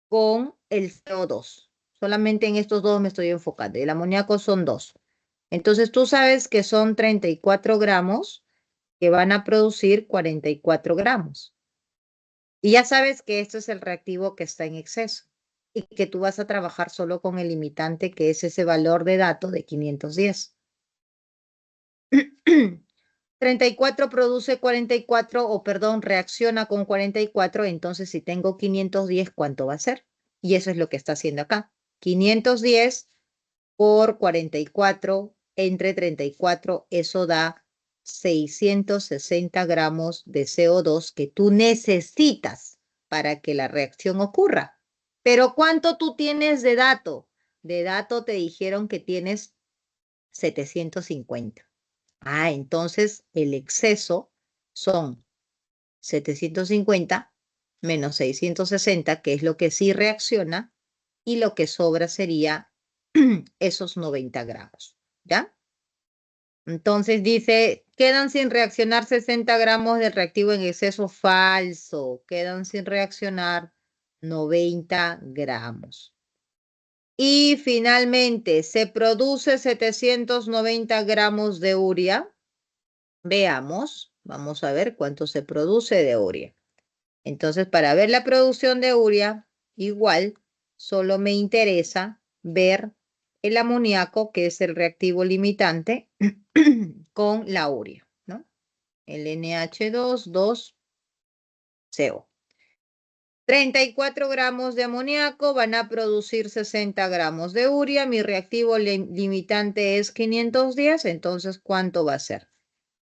con el CO2. Solamente en estos dos me estoy enfocando. El amoníaco son 2. Entonces tú sabes que son 34 gramos que van a producir 44 gramos. Y ya sabes que esto es el reactivo que está en exceso y que tú vas a trabajar solo con el limitante que es ese valor de dato de 510. 34 produce 44, o perdón, reacciona con 44, entonces si tengo 510, ¿cuánto va a ser? Y eso es lo que está haciendo acá. 510 por 44 entre 34, eso da 660 gramos de CO2 que tú necesitas para que la reacción ocurra. Pero ¿cuánto tú tienes de dato? De dato te dijeron que tienes 750. Ah, entonces el exceso son 750 menos 660, que es lo que sí reacciona, y lo que sobra sería esos 90 gramos, ¿ya? Entonces dice, quedan sin reaccionar 60 gramos de reactivo en exceso. Falso, quedan sin reaccionar 90 gramos. Y finalmente, se produce 790 gramos de urea. Veamos, vamos a ver cuánto se produce de urea. Entonces, para ver la producción de urea, igual, solo me interesa ver el amoníaco, que es el reactivo limitante, con la urea, ¿no? El NH2, 2CO. 34 gramos de amoníaco van a producir 60 gramos de urea. Mi reactivo limitante es 510, entonces, ¿cuánto va a ser?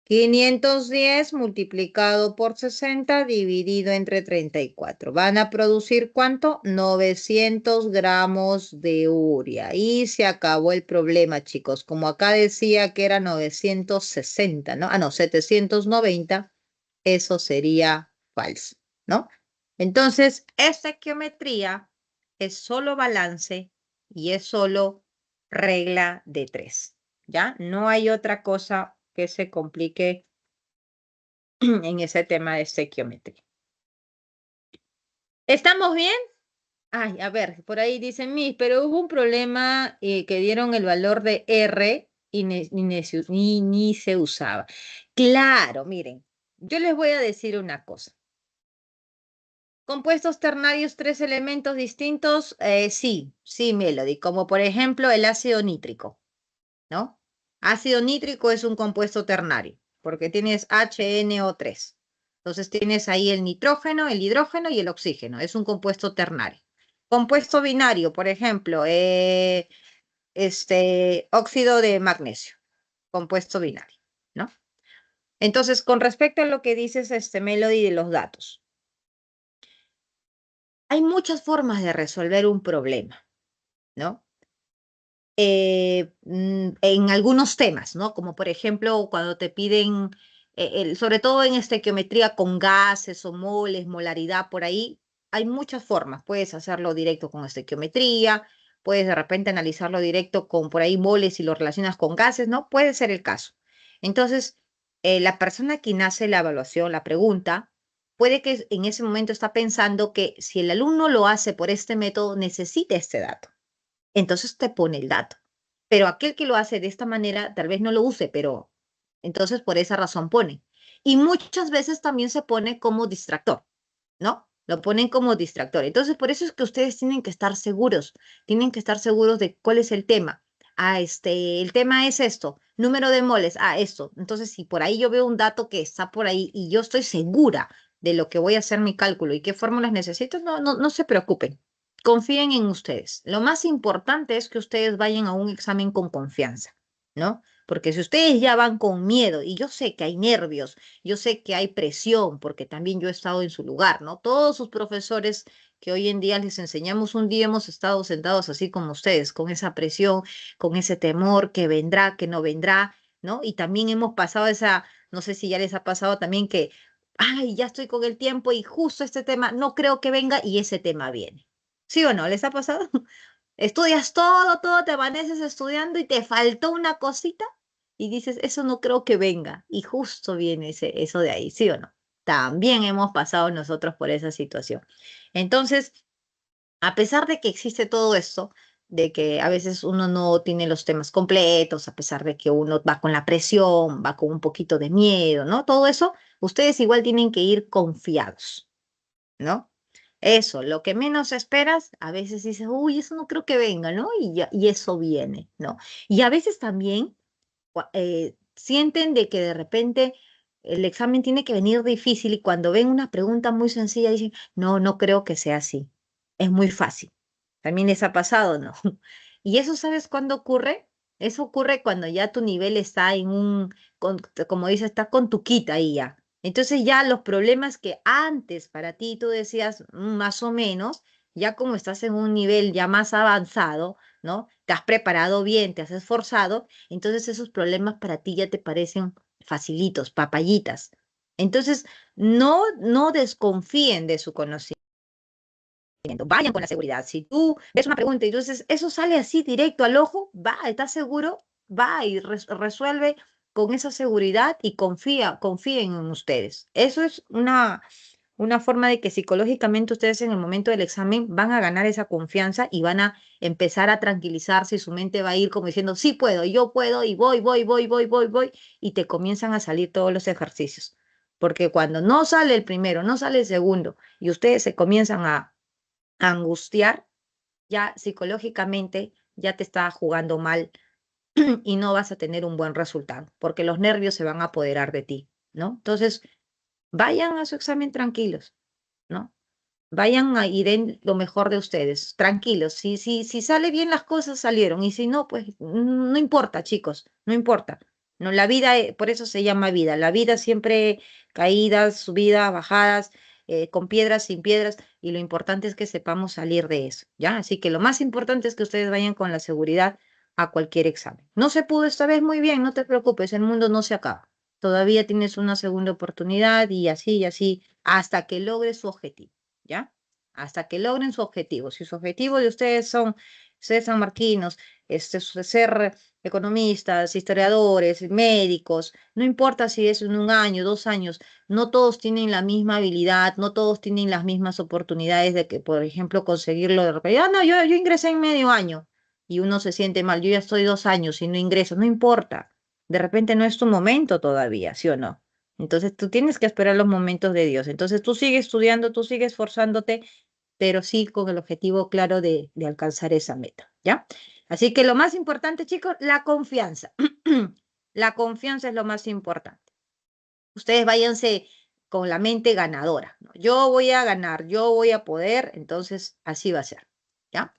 510 multiplicado por 60 dividido entre 34. ¿Van a producir cuánto? 900 gramos de urea. Y se acabó el problema, chicos. Como acá decía que era 960, ¿no? Ah, no, 790. Eso sería falso, ¿no? Entonces, esta geometría es solo balance y es solo regla de 3, ¿ya? No hay otra cosa que se complique en ese tema de estequiometría. ¿Estamos bien? Ay, a ver, por ahí dicen, pero hubo un problema que dieron el valor de R y ni se usaba. Claro, miren, yo les voy a decir una cosa. Compuestos ternarios, 3 elementos distintos, sí, Melody, como por ejemplo el ácido nítrico, ¿no? Ácido nítrico es un compuesto ternario, porque tienes HNO3. Entonces tienes ahí el nitrógeno, el hidrógeno y el oxígeno. Es un compuesto ternario. Compuesto binario, por ejemplo, óxido de magnesio, compuesto binario, ¿no? Entonces, con respecto a lo que dices, Melody, de los datos. hay muchas formas de resolver un problema, ¿no? En algunos temas, ¿no? Como por ejemplo cuando te piden, sobre todo en estequiometría con gases o moles, molaridad, por ahí, hay muchas formas. Puedes hacerlo directo con estequiometría, puedes de repente analizarlo directo con por ahí moles y lo relacionas con gases, ¿no? Puede ser el caso. Entonces, la persona quien hace la evaluación, la pregunta, puede que en ese momento está pensando que si el alumno lo hace por este método, necesita este dato. Entonces te pone el dato. Pero aquel que lo hace de esta manera tal vez no lo use, pero entonces por esa razón pone. Y muchas veces también se pone como distractor, ¿no? Lo ponen como distractor. Entonces por eso es que ustedes tienen que estar seguros de cuál es el tema. Ah, el tema es esto, número de moles, esto. Entonces, si por ahí yo veo un dato que está por ahí y yo estoy segura de lo que voy a hacer mi cálculo y qué fórmulas necesito, no se preocupen. Confíen en ustedes. Lo más importante es que ustedes vayan a un examen con confianza, ¿no? Porque si ustedes ya van con miedo, y yo sé que hay nervios, yo sé que hay presión, porque también yo he estado en su lugar, ¿no? Todos sus profesores que hoy en día les enseñamos un día hemos estado sentados así como ustedes, con esa presión, con ese temor que vendrá, que no vendrá, ¿no? Y también hemos pasado esa, no sé si ya les ha pasado también que, ay, ya estoy con el tiempo y justo este tema no creo que venga y ese tema viene. ¿Sí o no? ¿Les ha pasado? Estudias todo, te amaneces estudiando y te faltó una cosita y dices, eso no creo que venga. Y justo viene eso de ahí, ¿sí o no? También hemos pasado nosotros por esa situación. Entonces, a pesar de que existe todo esto, de que a veces uno no tiene los temas completos, a pesar de que uno va con la presión, va con un poquito de miedo, ¿no? Todo eso, ustedes igual tienen que ir confiados, ¿no? Eso, lo que menos esperas, a veces dices, uy, eso no creo que venga, ¿no? Y eso viene, ¿no? Y a veces también sienten de que de repente el examen tiene que venir difícil y cuando ven una pregunta muy sencilla dicen, no creo que sea así, es muy fácil. También les ha pasado, ¿no? Y eso, ¿sabes cuándo ocurre? Eso ocurre cuando ya tu nivel está como dice, está con tu quita ahí ya. Entonces ya los problemas que antes para ti tú decías más o menos, ya como estás en un nivel ya más avanzado, ¿no? Te has preparado bien, te has esforzado, entonces esos problemas para ti ya te parecen facilitos, papayitas. Entonces, no desconfíen de su conocimiento. Vayan con la seguridad. Si tú ves una pregunta y tú dices, eso sale así directo al ojo, va, ¿estás seguro? Va y resuelve con esa seguridad y confíen en ustedes. Eso es una forma de que psicológicamente ustedes en el momento del examen van a ganar esa confianza y van a empezar a tranquilizarse y su mente va a ir como diciendo, sí puedo, yo puedo y voy, y te comienzan a salir todos los ejercicios. Porque cuando no sale el primero, no sale el segundo y ustedes se comienzan a angustiar, ya psicológicamente ya te está jugando mal y no vas a tener un buen resultado, porque los nervios se van a apoderar de ti, ¿no? Entonces, vayan a su examen tranquilos, ¿no? Vayan y den lo mejor de ustedes, tranquilos. Si sale bien las cosas, salieron, y si no, pues no importa, chicos, no importa. No, la vida, por eso se llama vida. La vida siempre caídas, subidas, bajadas, con piedras, sin piedras, y lo importante es que sepamos salir de eso, ¿ya? Así que lo más importante es que ustedes vayan con la seguridad a cualquier examen. No se pudo esta vez muy bien, no te preocupes, el mundo no se acaba. Todavía tienes una segunda oportunidad y así, hasta que logres su objetivo. ¿Ya? Hasta que logren su objetivo. Si su objetivo de ustedes son ser sanmarquinos, ser economistas, historiadores, médicos, no importa si es en un año, 2 años, no todos tienen la misma habilidad, no todos tienen las mismas oportunidades de que, por ejemplo, conseguirlo de repente. No, yo ingresé en medio año y uno se siente mal, yo ya estoy 2 años y no ingreso, no importa. De repente no es tu momento todavía, ¿sí o no? Entonces tú tienes que esperar los momentos de Dios. Entonces tú sigues estudiando, tú sigues esforzándote, pero sí con el objetivo claro de alcanzar esa meta, ¿ya? Así que lo más importante, chicos, la confianza. La confianza es lo más importante. Ustedes váyanse con la mente ganadora, ¿no? Yo voy a ganar, yo voy a poder, entonces así va a ser, ¿ya?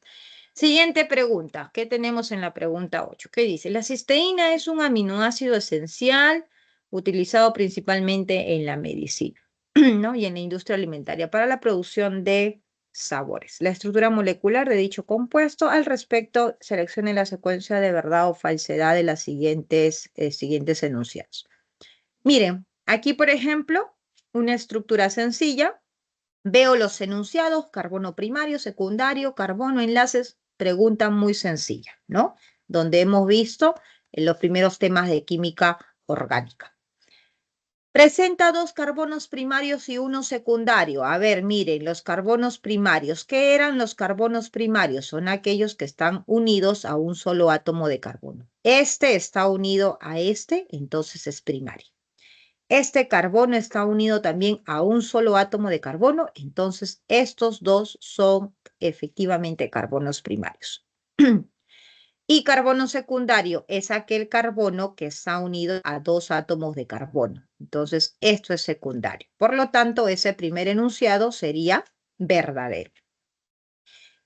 Siguiente pregunta. ¿Qué tenemos en la pregunta 8? ¿Qué dice? La cisteína es un aminoácido esencial utilizado principalmente en la medicina, ¿no? Y en la industria alimentaria para la producción de sabores. La estructura molecular de dicho compuesto. Al respecto, seleccione la secuencia de verdad o falsedad de las siguientes enunciados. Miren, aquí, por ejemplo, una estructura sencilla. Veo los enunciados, carbono primario, secundario, carbono, enlaces, pregunta muy sencilla, ¿no? Donde hemos visto en los primeros temas de química orgánica. Presenta 2 carbonos primarios y 1 secundario. A ver, miren, los carbonos primarios. ¿Qué eran los carbonos primarios? Son aquellos que están unidos a un solo átomo de carbono. Este está unido a este, entonces es primario. Este carbono está unido también a un solo átomo de carbono, entonces estos dos son efectivamente carbonos primarios. Y carbono secundario es aquel carbono que está unido a 2 átomos de carbono. Entonces, esto es secundario. Por lo tanto, ese primer enunciado sería verdadero.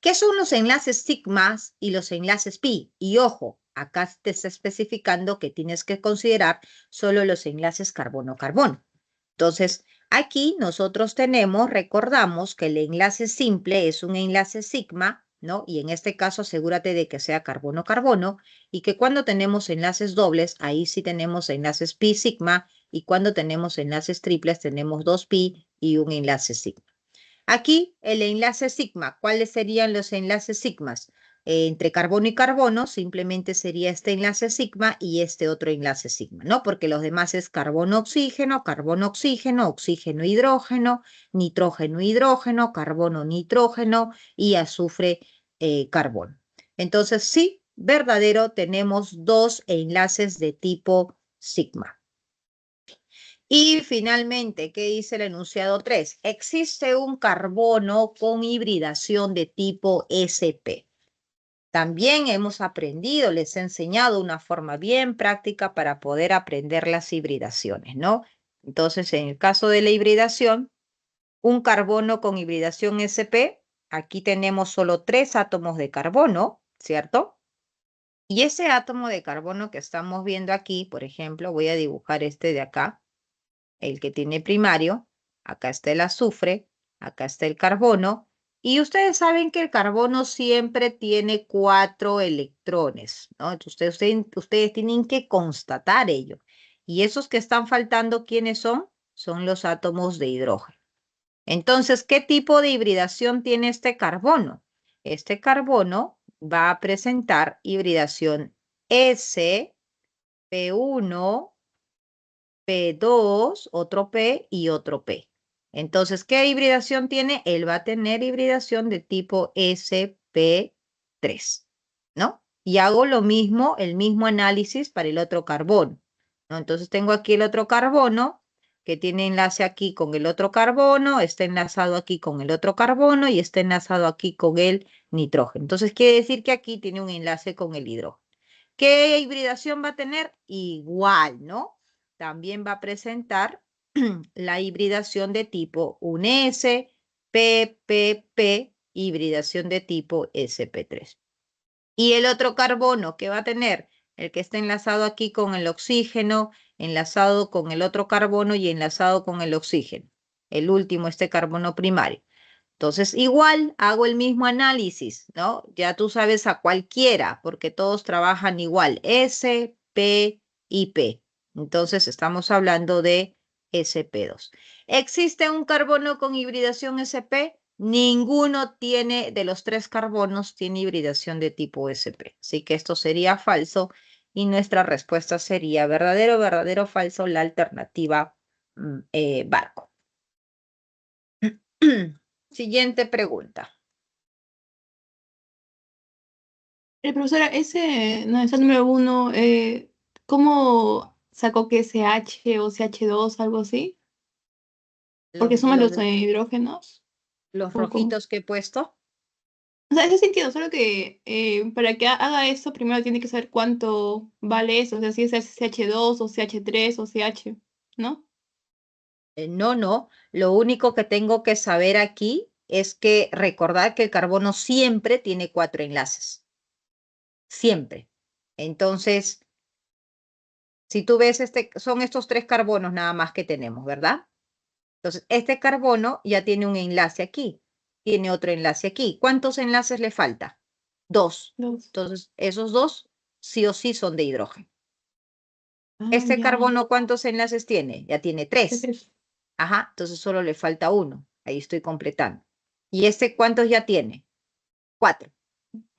¿Qué son los enlaces sigmas y los enlaces pi? Y ojo, acá te está especificando que tienes que considerar solo los enlaces carbono-carbono. Entonces, aquí nosotros recordamos que el enlace simple es un enlace sigma, ¿no? Y en este caso asegúrate de que sea carbono-carbono y que cuando tenemos enlaces dobles, ahí sí tenemos enlaces pi sigma y cuando tenemos enlaces triples tenemos 2pi y un enlace sigma. Aquí el enlace sigma, ¿cuáles serían los enlaces sigmas? Entre carbono y carbono simplemente sería este enlace sigma y este otro enlace sigma, ¿no? Porque los demás es carbono-oxígeno, carbono-oxígeno, oxígeno-hidrógeno, nitrógeno-hidrógeno, carbono-nitrógeno y azufre-carbono. Entonces, sí, verdadero, tenemos 2 enlaces de tipo sigma. Y finalmente, ¿qué dice el enunciado 3? Existe un carbono con hibridación de tipo sp. También hemos aprendido, les he enseñado una forma bien práctica para poder aprender las hibridaciones, ¿no? Entonces, en el caso de la hibridación, un carbono con hibridación sp, aquí tenemos solo 3 átomos de carbono, ¿cierto? Y ese átomo de carbono que estamos viendo aquí, por ejemplo, voy a dibujar este de acá, el que tiene primario, acá está el azufre, acá está el carbono, y ustedes saben que el carbono siempre tiene 4 electrones, ¿no? Entonces ustedes tienen que constatar ello. Y esos que están faltando, ¿quiénes son? Son los átomos de hidrógeno. Entonces, ¿qué tipo de hibridación tiene este carbono? Este carbono va a presentar hibridación S, P1, P2, otro P y otro P. Entonces, ¿qué hibridación tiene? Él va a tener hibridación de tipo sp3, ¿no? Y hago lo mismo, el mismo análisis para el otro carbono, ¿no? Entonces, tengo aquí el otro carbono que tiene enlace aquí con el otro carbono, está enlazado aquí con el otro carbono y está enlazado aquí con el nitrógeno. Entonces, quiere decir que aquí tiene un enlace con el hidrógeno. ¿Qué hibridación va a tener? Igual, ¿no? También va a presentar la hibridación de tipo 1s, PPP, hibridación de tipo sp3. Y el otro carbono que va a tener, el que está enlazado aquí con el oxígeno, enlazado con el otro carbono y enlazado con el oxígeno. El último, este carbono primario. Entonces, igual hago el mismo análisis, ¿no? Ya tú sabes a cualquiera, porque todos trabajan igual, S, P y P. Entonces, estamos hablando de sp2. ¿Existe un carbono con hibridación sp? Ninguno tiene, de los 3 carbonos, tiene hibridación de tipo sp. Así que esto sería falso y nuestra respuesta sería verdadero, verdadero, falso, la alternativa barco. Siguiente pregunta. Profesora, esa número 1, ¿cómo sacó que CH o CH2, algo así? Porque Los, suman los, los hidrógenos. los ¿O cómo? rojitos que he puesto. O sea, ese sentido, solo que para que haga eso, primero tiene que saber cuánto vale eso. O sea, si es CH2 o CH3 o CH, ¿no? No, no. Lo único que tengo que saber aquí es que recordar que el carbono siempre tiene 4 enlaces. Siempre. Entonces, si tú ves, son estos 3 carbonos nada más que tenemos, ¿verdad? Entonces, este carbono ya tiene un enlace aquí. tiene otro enlace aquí. ¿Cuántos enlaces le falta? 2. 2. Entonces, esos 2 sí o sí son de hidrógeno. Ah, Este ya. carbono, ¿cuántos enlaces tiene? Ya tiene 3. 3. Ajá, entonces solo le falta 1. Ahí estoy completando. ¿Y este cuántos ya tiene? 4.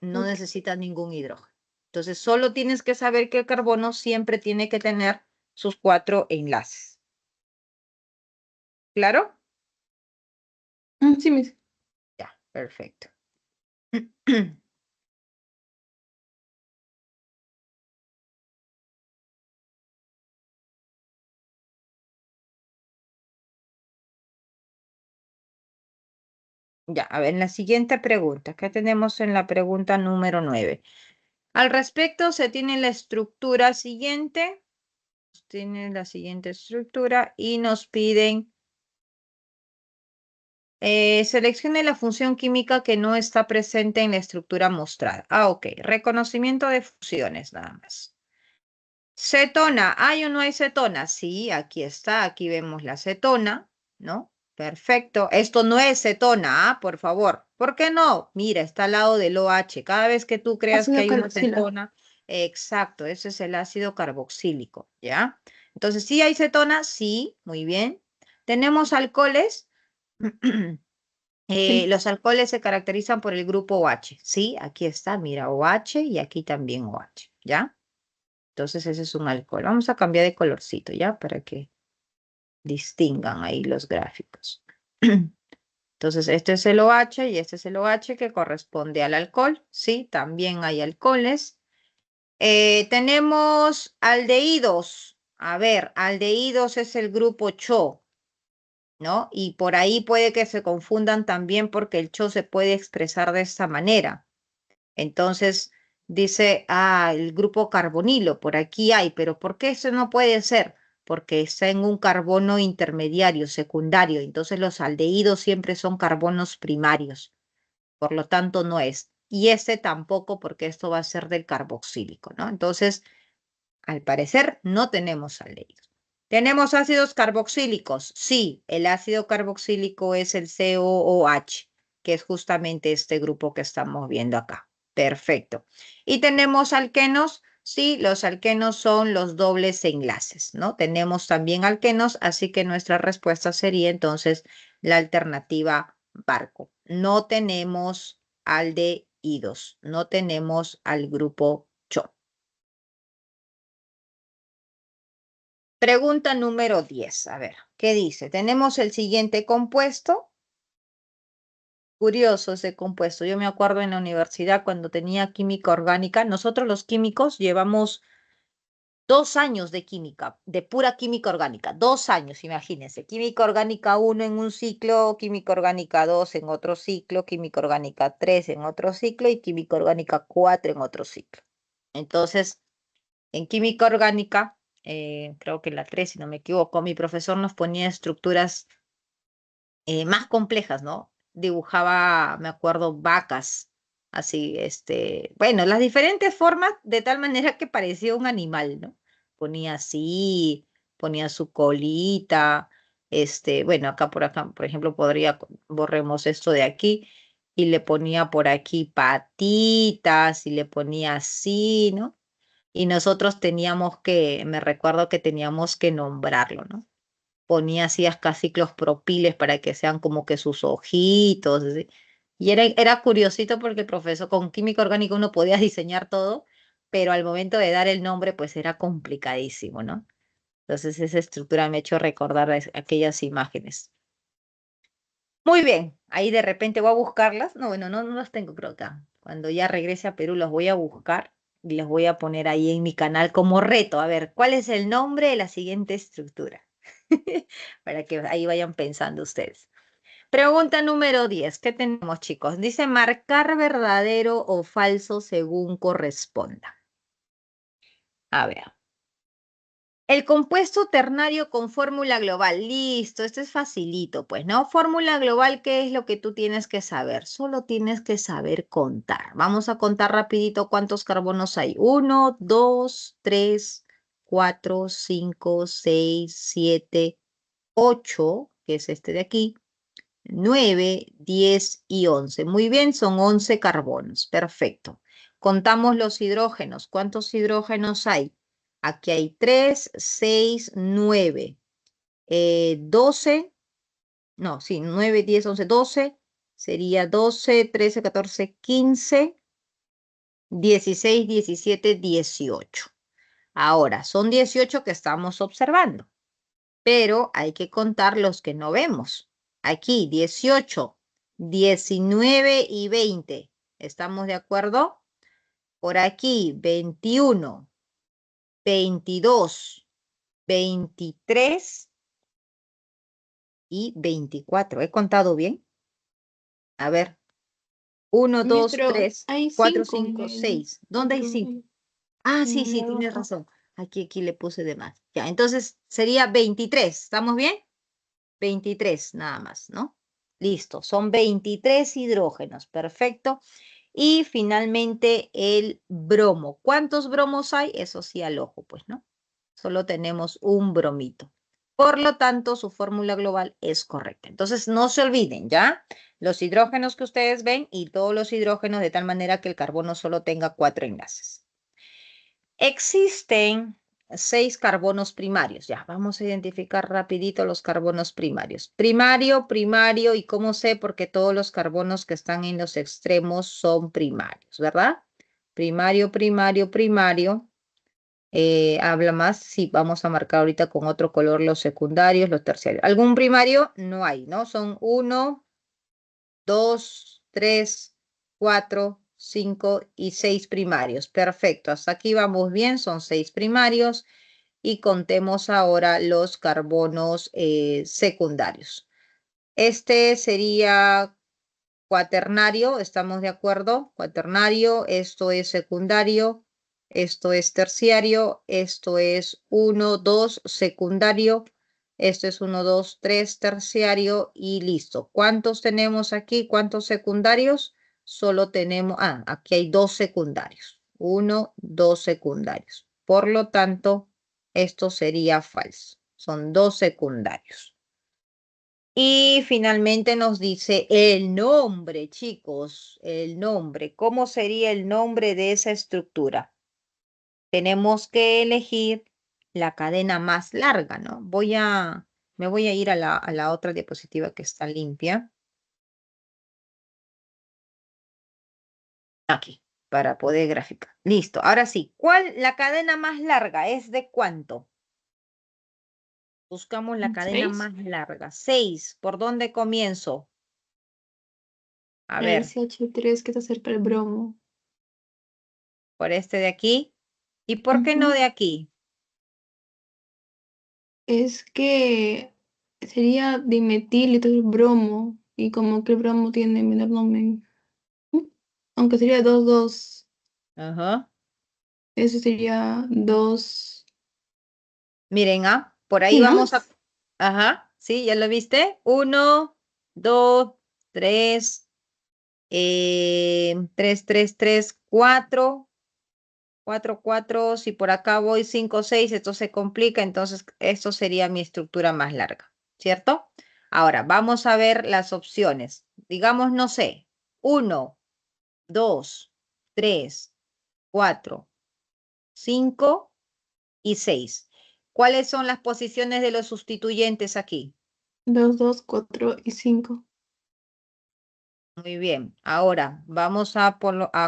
No necesita ningún hidrógeno. Entonces, solo tienes que saber que el carbono siempre tiene que tener sus 4 enlaces. ¿Claro? Sí, Miss. Ya, perfecto. Ya, a ver, en la siguiente pregunta, ¿qué tenemos en la pregunta número 9? Al respecto, se tiene la estructura siguiente. Tiene la siguiente estructura y nos piden seleccione la función química que no está presente en la estructura mostrada. Ah, ok. Reconocimiento de funciones, nada más. Cetona, ¿hay o no hay cetona? Sí, aquí está, aquí vemos la cetona, ¿no? Perfecto. Esto no es cetona, por favor. ¿Por qué no? Mira, está al lado del OH. Cada vez que tú creas que Ácido hay una carboxilo. cetona, exacto, ese es el ácido carboxílico, ¿ya? Entonces, ¿sí hay cetona? Sí, muy bien. ¿Tenemos alcoholes? Sí. Los alcoholes se caracterizan por el grupo OH, ¿sí? Aquí está, mira, OH y aquí también OH, ¿ya? Entonces ese es un alcohol. Vamos a cambiar de colorcito, ¿ya? Para que distingan ahí los gráficos. Entonces este es el OH y este es el OH que corresponde al alcohol, ¿sí? También hay alcoholes. Tenemos aldehídos. A ver, aldehídos es el grupo CHO, ¿no? Y por ahí puede que se confundan también porque el CHO se puede expresar de esta manera. Entonces dice, el grupo carbonilo, por aquí hay, pero ¿por qué eso no puede ser? Porque está en un carbono intermediario, secundario. Entonces los aldehídos siempre son carbonos primarios. Por lo tanto, no es. Y este tampoco, porque esto va a ser del carboxílico, ¿no? Entonces, al parecer, no tenemos aldehídos. ¿Tenemos ácidos carboxílicos? Sí, el ácido carboxílico es el COOH, que es justamente este grupo que estamos viendo acá. Perfecto. ¿Y tenemos alquenos? Sí, los alquenos son los dobles enlaces, ¿no? Tenemos también alquenos, así que nuestra respuesta sería entonces la alternativa barco. No tenemos aldehídos, no tenemos al grupo CHO. Pregunta número 10. A ver, ¿qué dice? Tenemos el siguiente compuesto. Curioso ese compuesto. Yo me acuerdo en la universidad cuando tenía química orgánica. Nosotros los químicos llevamos 2 años de química, de pura química orgánica. 2 años, imagínense. Química orgánica 1 en un ciclo, química orgánica 2 en otro ciclo, química orgánica 3 en otro ciclo y química orgánica 4 en otro ciclo. Entonces, en química orgánica, creo que en la 3, si no me equivoco, mi profesor nos ponía estructuras más complejas, ¿no? Dibujaba, me acuerdo, vacas, así, bueno, las diferentes formas de tal manera que parecía un animal, ¿no? Ponía así, ponía su colita, bueno, acá, por ejemplo, borremos esto de aquí, y le ponía por aquí patitas, y le ponía así, ¿no? Y nosotros me recuerdo que teníamos que nombrarlo, ¿no? Ponía así ciclos propiles para que sean como que sus ojitos, así. Y era curiosito porque el profesor con química orgánica uno podía diseñar todo, pero al momento de dar el nombre pues era complicadísimo, ¿no? Entonces esa estructura me ha hecho recordar aquellas imágenes. Muy bien, ahí de repente voy a buscarlas. No, bueno, no las tengo creo acá. Cuando ya regrese a Perú los voy a buscar y las voy a poner ahí en mi canal como reto. A ver, ¿cuál es el nombre de la siguiente estructura? Para que ahí vayan pensando ustedes. Pregunta número 10. ¿Qué tenemos, chicos? Dice marcar verdadero o falso según corresponda. A ver. El compuesto ternario con fórmula global. Listo, esto es facilito, pues, ¿no? Fórmula global, ¿qué es lo que tú tienes que saber? Solo tienes que saber contar. Vamos a contar rapidito cuántos carbonos hay. 1, 2, 3, 4, 5, 6, 7, 8, que es este de aquí. 9, 10 y 11. Muy bien, son 11 carbonos. Perfecto. Contamos los hidrógenos. ¿Cuántos hidrógenos hay? Aquí hay 3, 6, 9. 12. No, sí, 9, 10, 11, 12. Sería 12, 13, 14, 15, 16, 17, 18. Ahora, son 18 que estamos observando, pero hay que contar los que no vemos. Aquí, 18, 19 y 20. ¿Estamos de acuerdo? Por aquí, 21, 22, 23 y 24. ¿He contado bien? A ver. 1, Miss, 2, pero 3, hay 4, 5 en 5, el 6. ¿Dónde hay otro, 5? Ah, sí, en sí, la tienes roja. razón. Aquí le puse de más. Ya, entonces sería 23. ¿Estamos bien? 23 nada más, ¿no? Listo, son 23 hidrógenos. Perfecto. Y finalmente el bromo. ¿Cuántos bromos hay? Eso sí al ojo, pues, ¿no? Solo tenemos un bromito. Por lo tanto, su fórmula global es correcta. Entonces, no se olviden, ¿ya? Los hidrógenos que ustedes ven y todos los hidrógenos de tal manera que el carbono solo tenga 4 enlaces. Existen 6 carbonos primarios. Ya, vamos a identificar rapidito los carbonos primarios. Primario, primario, ¿y cómo sé? Porque todos los carbonos que están en los extremos son primarios, ¿verdad? Primario, primario, primario. Habla más, sí, vamos a marcar ahorita con otro color los secundarios, los terciarios. ¿Algún primario? No hay, ¿no? Son 1, 2, 3, 4, 5 y 6 primarios. Perfecto, hasta aquí vamos bien, son 6 primarios. Y contemos ahora los carbonos secundarios. Este sería cuaternario, ¿estamos de acuerdo? Cuaternario, esto es secundario, esto es terciario, esto es 1, 2, secundario, esto es 1, 2, 3, terciario y listo. ¿Cuántos tenemos aquí? ¿Cuántos secundarios? Solo tenemos, aquí hay 2 secundarios. 1, 2 secundarios. Por lo tanto, esto sería falso. Son 2 secundarios. Y finalmente nos dice el nombre, chicos, el nombre. ¿Cómo sería el nombre de esa estructura? Tenemos que elegir la cadena más larga, ¿no? Me voy a ir a la otra diapositiva que está limpia. Aquí, para poder graficar. Listo. Ahora sí, la cadena más larga es de cuánto? Buscamos la cadena 6. más larga. 6. ¿Por dónde comienzo? A El ver, CH3 que está cerca del bromo. por este de aquí. ¿Y por qué no Ujú. de aquí? Es que sería dimetil y otro es bromo. Y como que el bromo tiene menor número. Aunque sería 2, 2. Ajá. Ese sería 2. Miren, por ahí Sí, ¿no? vamos a... Ajá, ¿sí? ¿Ya lo viste? 1, 2, 3, 3, 3, 3, 4, 4, 4. Si por acá voy 5, 6, esto se complica, entonces esto sería mi estructura más larga, ¿cierto? Ahora, vamos a ver las opciones. Digamos, no sé, 1, 2, 3, 4, 5 y 6. ¿Cuáles son las posiciones de los sustituyentes aquí? 2, 2, 4 y 5. Muy bien. Ahora vamos a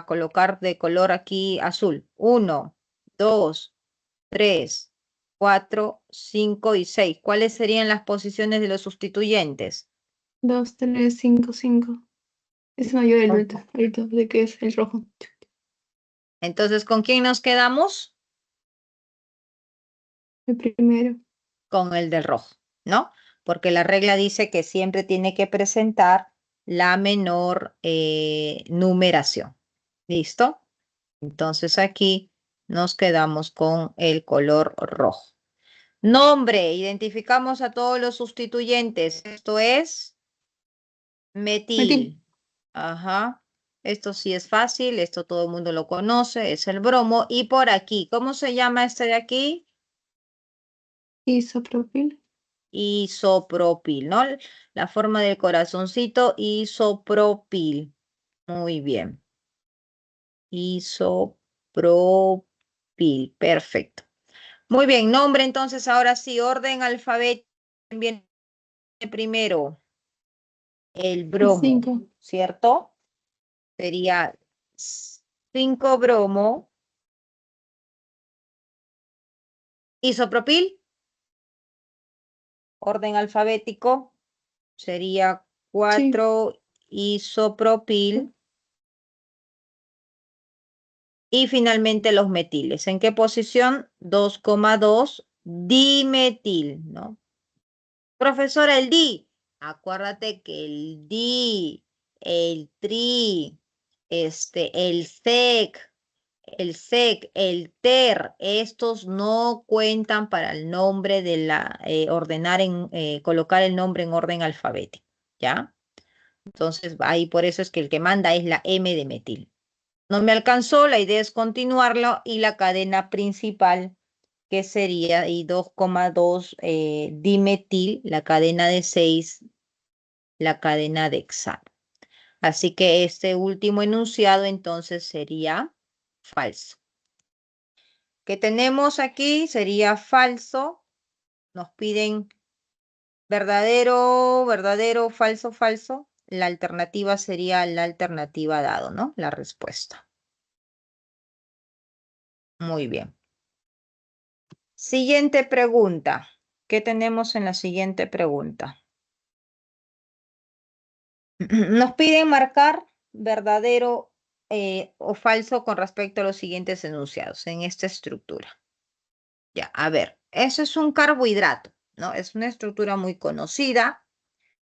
colocar de color aquí azul. 1, 2, 3, 4, 5 y 6. ¿Cuáles serían las posiciones de los sustituyentes? 2, 3, 5, 5. Es mayor el Con- ultra, el doble que es el rojo. Entonces, ¿con quién nos quedamos? El primero. Con el del rojo, ¿no? Porque la regla dice que siempre tiene que presentar la menor numeración. ¿Listo? Entonces aquí nos quedamos con el color rojo. Nombre, identificamos a todos los sustituyentes. Esto es Metil. metil. Ajá. Esto sí es fácil, esto todo el mundo lo conoce, es el bromo. Y por aquí, ¿cómo se llama este de aquí? Isopropil. isopropil, ¿no? La forma del corazoncito, isopropil. Muy bien. Isopropil, perfecto. Muy bien, nombre entonces, ahora sí, orden alfabético. Viene primero el bromo, 5. ¿cierto? Sería 5-bromo. Isopropil, orden alfabético, sería Sí. 4-isopropil. Y finalmente los metiles. ¿En qué posición? 2,2 dimetil, ¿no? Profesora, el di. Acuérdate que el di, el tri, el ter, estos no cuentan para el nombre de la, colocar el nombre en orden alfabético, ¿ya? Entonces, ahí por eso es que el que manda es la M de metil. No me alcanzó, la idea es continuarlo y la cadena principal, que sería y 2,2 dimetil, la cadena de 6, la cadena de hexano. Así que este último enunciado entonces sería falso. ¿Qué tenemos aquí? Sería falso. Nos piden verdadero, verdadero, falso, falso. La alternativa sería la alternativa dado, ¿no? La respuesta. Muy bien. Siguiente pregunta. ¿Qué tenemos en la siguiente pregunta? Nos piden marcar verdadero o falso con respecto a los siguientes enunciados en esta estructura. Ya, a ver, eso es un carbohidrato, ¿no? Es una estructura muy conocida.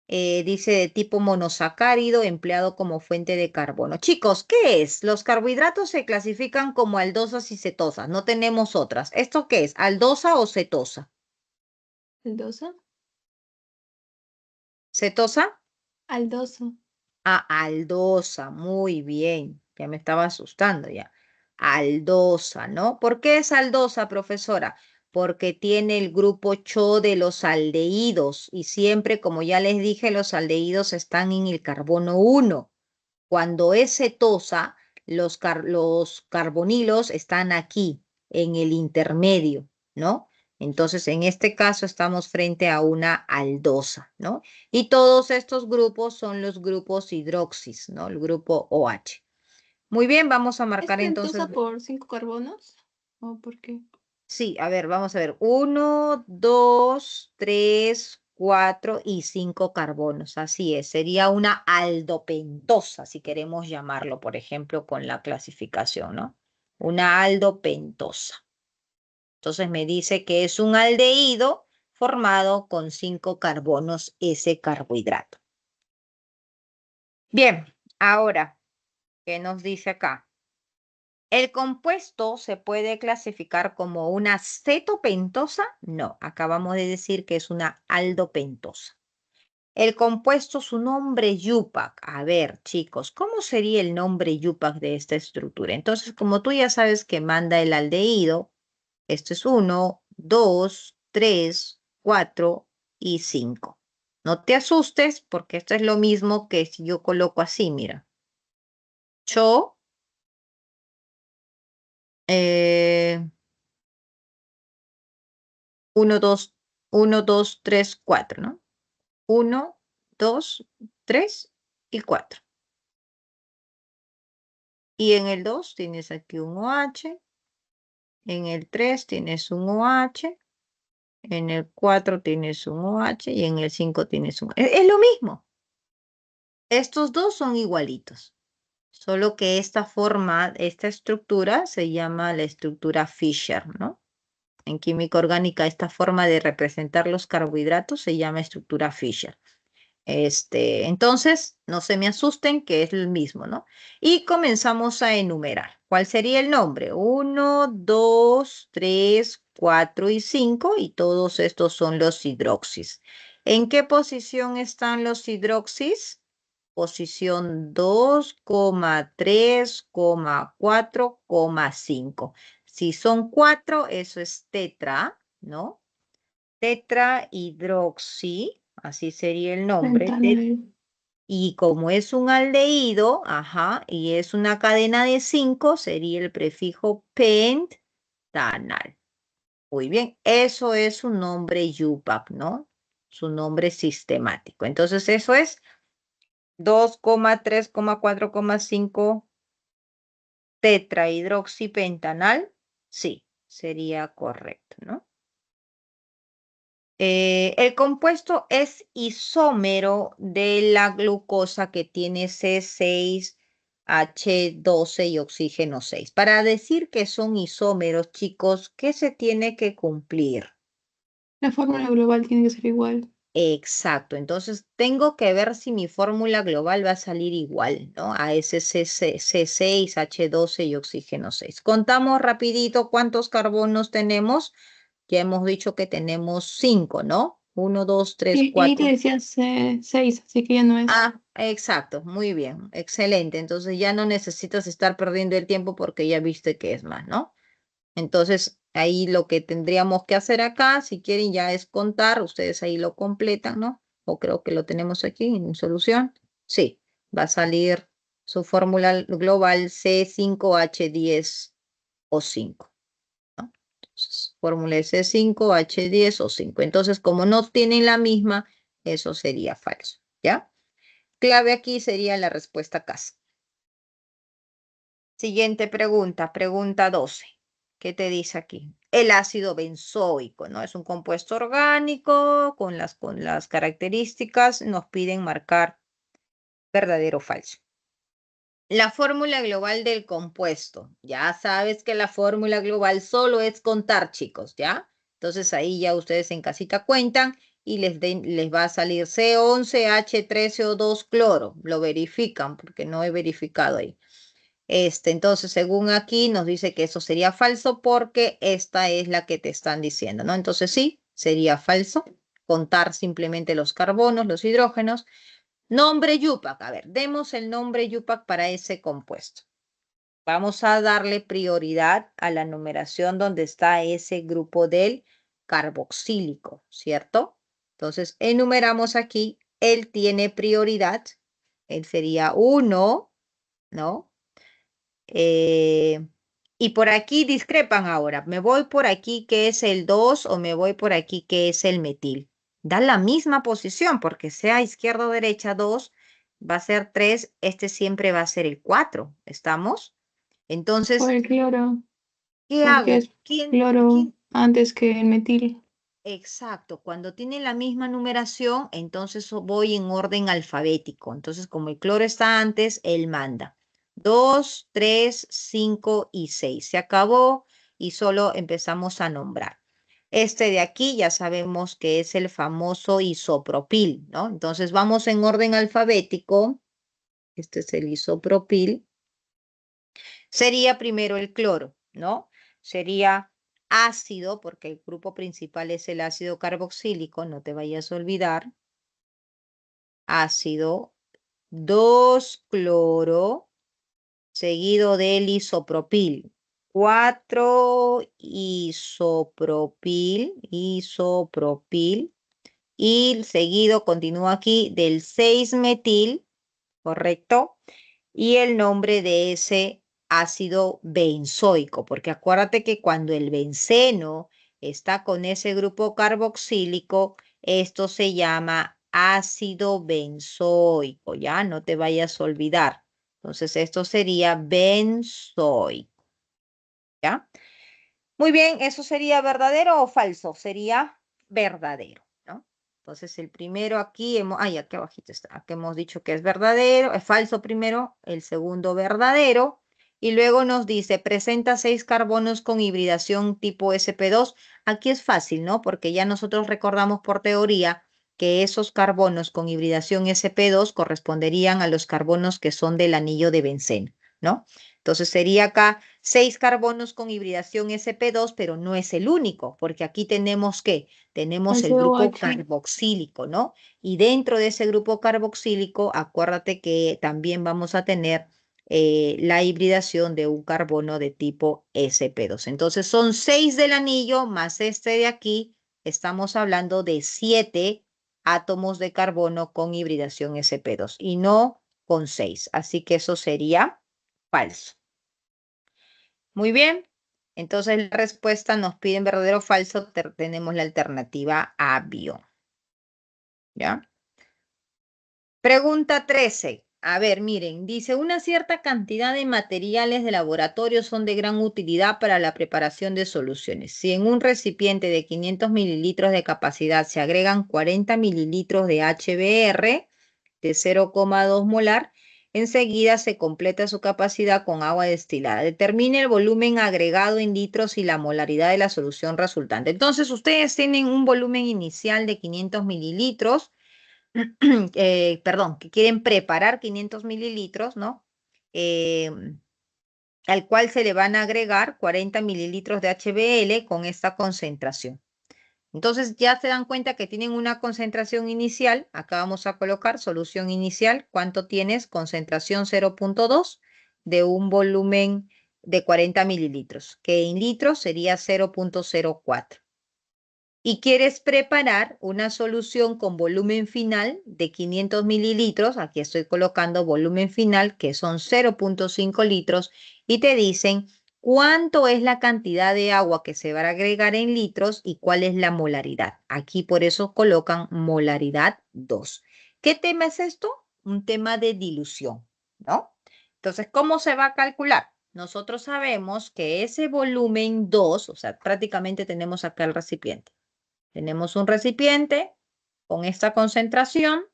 Dice de tipo monosacárido empleado como fuente de carbono. Chicos, ¿qué es? Los carbohidratos se clasifican como aldosas y cetosas. No tenemos otras. ¿Esto qué es? ¿Aldosa o cetosa? ¿Aldosa? ¿Cetosa? Aldosa. Ah, aldosa, muy bien. Ya me estaba asustando ya. Aldosa, ¿no? ¿Por qué es aldosa, profesora? Porque tiene el grupo CHO de los aldehídos y siempre, como ya les dije, los aldehídos están en el carbono 1. Cuando es cetosa, los carbonilos están aquí, en el intermedio, ¿no? Entonces, en este caso estamos frente a una aldosa, ¿no? Y todos estos grupos son los grupos hidroxis, ¿no? El grupo OH. Muy bien, vamos a ¿Es marcar entonces. aldosa por 5 carbonos? ¿O por qué? Sí, a ver, vamos a ver. 1, 2, 3, 4 y 5 carbonos. Así es, sería una aldopentosa, si queremos llamarlo, por ejemplo, con la clasificación, ¿no? Una aldopentosa. Entonces me dice que es un aldehído formado con 5 carbonos ese carbohidrato. Bien, ahora, ¿qué nos dice acá? ¿El compuesto se puede clasificar como una cetopentosa? No, acabamos de decir que es una aldopentosa. El compuesto, su nombre Yupac. A ver, chicos, ¿cómo sería el nombre Yupac de esta estructura? Entonces, como tú ya sabes que manda el aldehído, esto es 1, 2, 3, 4 y 5. No te asustes porque esto es lo mismo que si yo coloco así, mira. Cho, 1, 2, 1, 2, 3, 4, ¿no? 1, 2, 3 y 4. Y en el 2 tienes aquí un OH, en el 3 tienes un OH, en el 4 tienes un OH y en el 5 tienes un... Es lo mismo. Estos dos son igualitos. Solo que esta forma, esta estructura se llama la estructura Fischer, ¿no? En química orgánica, esta forma de representar los carbohidratos se llama estructura Fischer. Entonces, no se me asusten que es el mismo, ¿no? Y comenzamos a enumerar. ¿Cuál sería el nombre? 1, 2, 3, 4 y 5 y todos estos son los hidroxis. ¿En qué posición están los hidroxis? Posición 2, 3, 4, 5. Si son 4, eso es tetra, ¿no? tetrahidroxi, así sería el nombre. Pentanal. Y como es un aldehído, ajá, y es una cadena de 5, sería el prefijo pentanal. Muy bien, eso es su nombre UPAC, ¿no? Su nombre sistemático. Entonces, eso es 2,3,4,5 tetrahidroxipentanal. Sí, sería correcto, ¿no? El compuesto es isómero de la glucosa que tiene C6H12 y oxígeno 6. Para decir que son isómeros, chicos, ¿qué se tiene que cumplir? La fórmula global tiene que ser igual. Exacto, entonces tengo que ver si mi fórmula global va a salir igual, ¿no? A ese C6H12 y oxígeno 6. Contamos rapidito cuántos carbonos tenemos. Ya hemos dicho que tenemos 5, ¿no? 1, 2, 3, Y ahí te 4. decía 6, así que ya no es. Ah, exacto, muy bien, excelente. Entonces ya no necesitas estar perdiendo el tiempo porque ya viste que es más, ¿no? Entonces ahí lo que tendríamos que hacer acá, si quieren ya es contar, ustedes ahí lo completan, ¿no? O creo que lo tenemos aquí en solución. Sí, va a salir su fórmula global C5H10O5. ¿No? Entonces, fórmula C5H10O5. Entonces, como no tienen la misma, eso sería falso, ¿ya? Clave aquí sería la respuesta casa. Siguiente pregunta, pregunta 12. ¿Qué te dice aquí? El ácido benzoico, ¿no? Es un compuesto orgánico con las características, nos piden marcar verdadero o falso. La fórmula global del compuesto. Ya sabes que la fórmula global solo es contar, chicos, ¿ya? Entonces ahí ya ustedes en casita cuentan y les va a salir C11H13O2 cloro. Lo verifican porque no he verificado ahí. Entonces, según aquí nos dice que eso sería falso porque esta es la que te están diciendo, ¿no? Entonces sí, sería falso. Contar simplemente los carbonos, los hidrógenos. Nombre Yupac. A ver, demos el nombre Yupac para ese compuesto. Vamos a darle prioridad a la numeración donde está ese grupo del carboxílico, ¿cierto? Entonces, enumeramos aquí. Él tiene prioridad. Él sería 1, ¿no? Y por aquí discrepan ahora. ¿Me voy por aquí que es el 2 o me voy por aquí que es el metil? Da la misma posición porque sea izquierda o derecha 2, va a ser 3, este siempre va a ser el 4. ¿Estamos? Por Entonces, el cloro, ¿qué porque hago? es cloro antes que el metil. Exacto, cuando tienen la misma numeración, entonces voy en orden alfabético. Entonces, como el cloro está antes, él manda. 2, 3, 5 y 6. Se acabó y solo empezamos a nombrar. Este de aquí ya sabemos que es el famoso isopropil, ¿no? Entonces vamos en orden alfabético. Este es el isopropil. Sería primero el cloro, ¿no? Sería ácido, porque el grupo principal es el ácido carboxílico, no te vayas a olvidar. Ácido 2-cloro, seguido del isopropil. 4-isopropil, isopropil. Y seguido continúa aquí del 6-metil, ¿correcto? Y el nombre de ese ácido benzoico, porque acuérdate que cuando el benceno está con ese grupo carboxílico, esto se llama ácido benzoico, ya no te vayas a olvidar. Entonces esto sería benzoico, ¿ya? Muy bien, ¿eso sería verdadero o falso? Sería verdadero, ¿no? Entonces el primero aquí, aquí abajito está, aquí hemos dicho que es verdadero, es falso primero, el segundo verdadero, y luego nos dice, presenta 6 carbonos con hibridación tipo sp2. Aquí es fácil, ¿no? Porque ya nosotros recordamos por teoría que esos carbonos con hibridación sp2 corresponderían a los carbonos que son del anillo de benceno, ¿no? Entonces sería acá 6 carbonos con hibridación sp2, pero no es el único, porque aquí tenemos ¿qué? Tenemos El el grupo COH. carboxílico, ¿no? Y dentro de ese grupo carboxílico, acuérdate que también vamos a tener la hibridación de un carbono de tipo sp2. Entonces son 6 del anillo más este de aquí, estamos hablando de 7 átomos de carbono con hibridación sp2 y no con 6. Así que eso sería falso. Muy bien. Entonces la respuesta nos piden verdadero o falso. Tenemos la alternativa avión. ¿Ya? Pregunta 13. A ver, miren, dice, una cierta cantidad de materiales de laboratorio son de gran utilidad para la preparación de soluciones. Si en un recipiente de 500 mililitros de capacidad se agregan 40 mililitros de HBr de 0,2 molar, enseguida se completa su capacidad con agua destilada. Determine el volumen agregado en litros y la molaridad de la solución resultante. Entonces, ustedes tienen un volumen inicial de 500 mililitros. Perdón, que quieren preparar 500 mililitros, ¿no? Al cual se le van a agregar 40 mililitros de HBl con esta concentración. Entonces ya se dan cuenta que tienen una concentración inicial. Acá vamos a colocar solución inicial. ¿Cuánto tienes? Concentración 0,2 de un volumen de 40 mililitros, que en litros sería 0,04. Y quieres preparar una solución con volumen final de 500 mililitros, aquí estoy colocando volumen final, que son 0,5 litros, y te dicen cuánto es la cantidad de agua que se va a agregar en litros y cuál es la molaridad. Aquí por eso colocan molaridad 2. ¿Qué tema es esto? Un tema de dilución, ¿no? Entonces, ¿cómo se va a calcular? Nosotros sabemos que ese volumen 2, o sea, prácticamente tenemos acá el recipiente. Tenemos un recipiente con esta concentración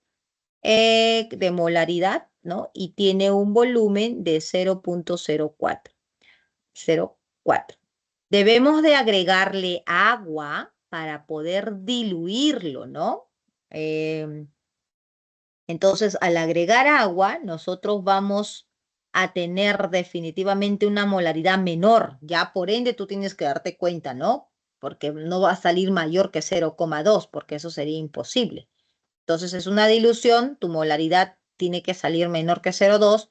de molaridad, ¿no? Y tiene un volumen de 0,04. 0,4. Debemos de agregarle agua para poder diluirlo, ¿no? Entonces, al agregar agua, nosotros vamos a tener definitivamente una molaridad menor. Ya por ende, tú tienes que darte cuenta, ¿no? Porque no va a salir mayor que 0,2, porque eso sería imposible. Entonces, es una dilución, tu molaridad tiene que salir menor que 0,2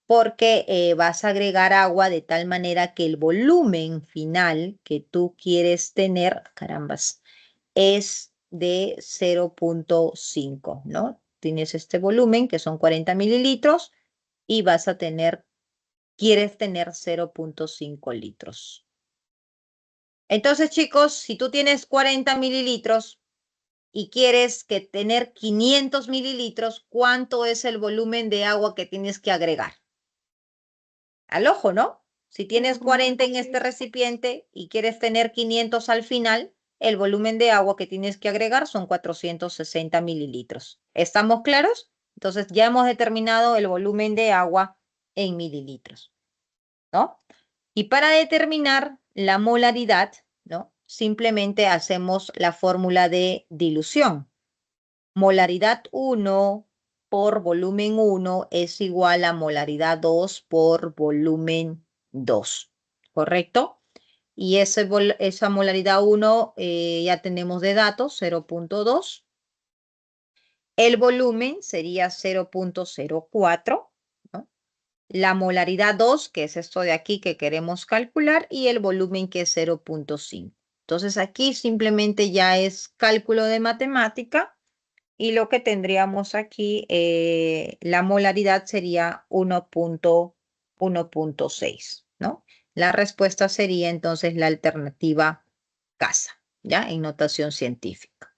porque vas a agregar agua de tal manera que el volumen final que tú quieres tener, carambas, es de 0,5, ¿no? Tienes este volumen que son 40 mililitros y vas a tener, quieres tener 0,5 litros. Entonces, chicos, si tú tienes 40 mililitros y quieres que tener 500 mililitros, ¿cuánto es el volumen de agua que tienes que agregar? Al ojo, ¿no? Si tienes 40 en este recipiente y quieres tener 500 al final, el volumen de agua que tienes que agregar son 460 mililitros. ¿Estamos claros? Entonces ya hemos determinado el volumen de agua en mililitros, ¿no? Y para determinar la molaridad, ¿no? Simplemente hacemos la fórmula de dilución. Molaridad 1 por volumen 1 es igual a molaridad 2 por volumen 2, ¿correcto? Y esa molaridad 1 ya tenemos de datos, 0,2. El volumen sería 0,04, ¿no? La molaridad 2, que es esto de aquí que queremos calcular, y el volumen que es 0,5. Entonces aquí simplemente ya es cálculo de matemática. Y lo que tendríamos aquí, la molaridad sería 1,6, ¿no? La respuesta sería entonces la alternativa casa, ¿ya? En notación científica.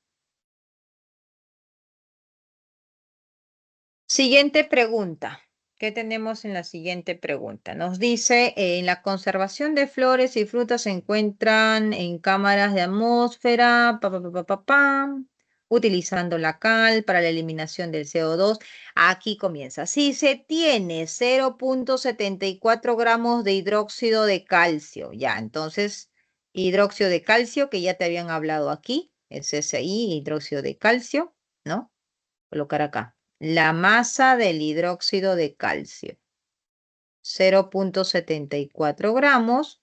Siguiente pregunta. ¿Qué tenemos en la siguiente pregunta? Nos dice, en la conservación de flores y frutas se encuentran en cámaras de atmósfera, utilizando la cal para la eliminación del CO2. Aquí comienza. Si se tiene 0,74 gramos de hidróxido de calcio, ya, entonces hidróxido de calcio, que ya te habían hablado aquí, es ese ahí, hidróxido de calcio, ¿no? Colocar acá. La masa del hidróxido de calcio, 0,74 gramos,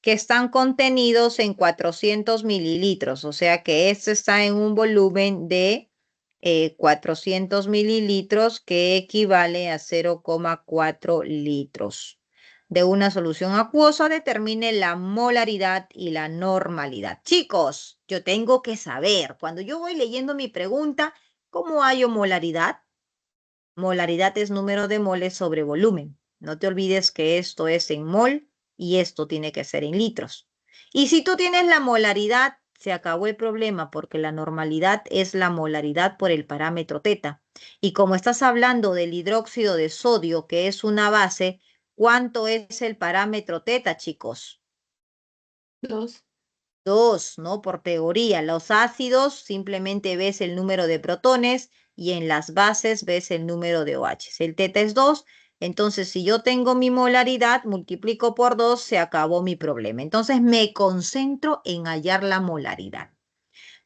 que están contenidos en 400 mililitros, o sea que este está en un volumen de 400 mililitros, que equivale a 0,4 litros. de una solución acuosa, determine la molaridad y la normalidad. Chicos, yo tengo que saber, cuando yo voy leyendo mi pregunta, ¿cómo hallo molaridad? Molaridad es número de moles sobre volumen. No te olvides que esto es en mol y esto tiene que ser en litros. Y si tú tienes la molaridad, se acabó el problema porque la normalidad es la molaridad por el parámetro teta. Y como estás hablando del hidróxido de sodio, que es una base, ¿cuánto es el parámetro teta, chicos? 2. 2, ¿no? Por teoría. Los ácidos simplemente ves el número de protones y en las bases ves el número de OH. El teta es 2, entonces si yo tengo mi molaridad, multiplico por 2, se acabó mi problema. Entonces me concentro en hallar la molaridad.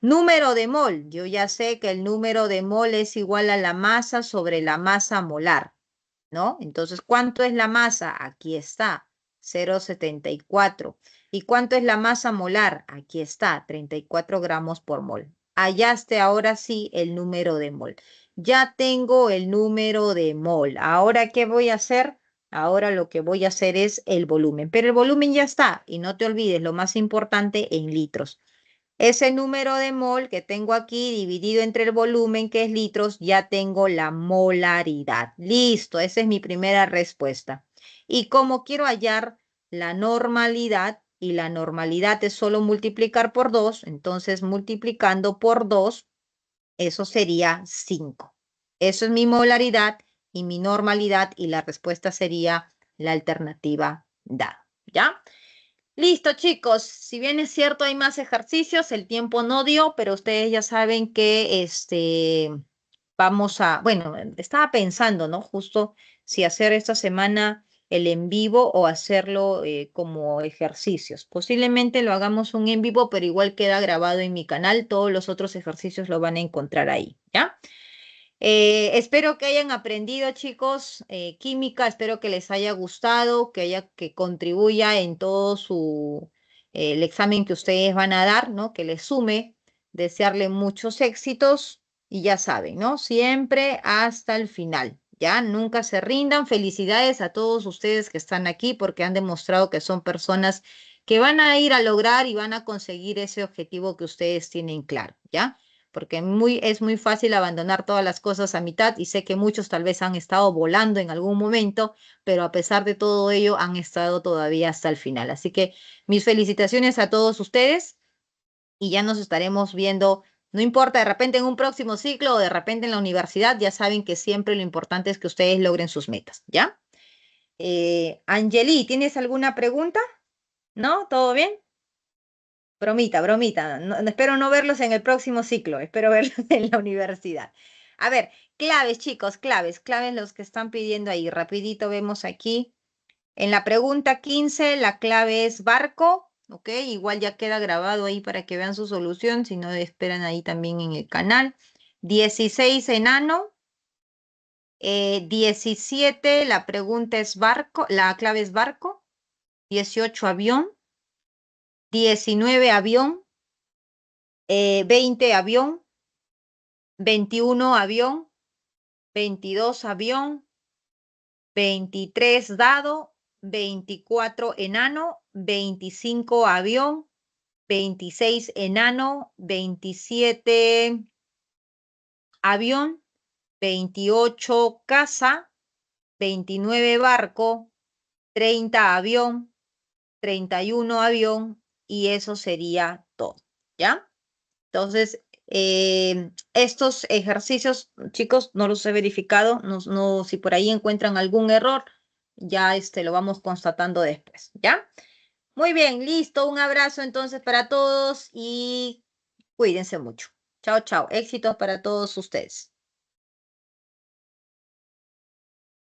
Número de mol. Yo ya sé que el número de mol es igual a la masa sobre la masa molar, ¿no? Entonces, ¿cuánto es la masa? Aquí está, 0,74. ¿Y cuánto es la masa molar? Aquí está, 34 gramos por mol. Hallaste ahora sí el número de mol. Ya tengo el número de mol. ¿Ahora qué voy a hacer? Ahora lo que voy a hacer es el volumen. Pero el volumen ya está. Y no te olvides, lo más importante, en litros. Ese número de mol que tengo aquí dividido entre el volumen, que es litros, ya tengo la molaridad. Listo, esa es mi primera respuesta. Y como quiero hallar la normalidad, y la normalidad es solo multiplicar por 2, entonces multiplicando por 2, eso sería 5. Eso es mi molaridad y mi normalidad, y la respuesta sería la alternativa dada. ¿Ya? Listo, chicos. Si bien es cierto, hay más ejercicios, el tiempo no dio, pero ustedes ya saben que vamos a, bueno, estaba pensando, ¿no? Justo si hacer esta semana el en vivo o hacerlo como ejercicios. Posiblemente lo hagamos un en vivo, pero igual queda grabado en mi canal. Todos los otros ejercicios lo van a encontrar ahí, ¿ya? Espero que hayan aprendido, chicos, química. Espero que les haya gustado, que contribuya en todo el examen que ustedes van a dar, ¿no? Que les sume. Desearle muchos éxitos y ya saben, ¿no? Siempre hasta el final. Ya, nunca se rindan. Felicidades a todos ustedes que están aquí porque han demostrado que son personas que van a ir a lograr y van a conseguir ese objetivo que ustedes tienen claro, ¿ya? Porque es muy fácil abandonar todas las cosas a mitad y sé que muchos tal vez han estado volando en algún momento, pero a pesar de todo ello han estado todavía hasta el final. Así que mis felicitaciones a todos ustedes y ya nos estaremos viendo, no importa, de repente en un próximo ciclo o de repente en la universidad, ya saben que siempre lo importante es que ustedes logren sus metas, ¿ya? Angeli, ¿tienes alguna pregunta? ¿No? ¿Todo bien? Bromita, bromita. Espero no verlos en el próximo ciclo, espero verlos en la universidad. A ver, claves, chicos, claves los que están pidiendo ahí. Rapidito vemos aquí. En la pregunta 15, la clave es barco, ¿ok? Igual ya queda grabado ahí para que vean su solución, si no esperan ahí también en el canal. 16, enano. 17, la pregunta es barco, la clave es barco. 18, avión. 19, avión. 20, avión. 21, avión. 22, avión. 23, dado. 24, enano. 25, avión. 26, enano. 27, avión. 28, casa. 29, barco. 30, avión. 31, avión. Y eso sería todo, ¿ya? Entonces, estos ejercicios, chicos, no los he verificado. No, si por ahí encuentran algún error, ya lo vamos constatando después, ¿ya? Muy bien, listo. Un abrazo entonces para todos y cuídense mucho. Chao, chao. Éxitos para todos ustedes.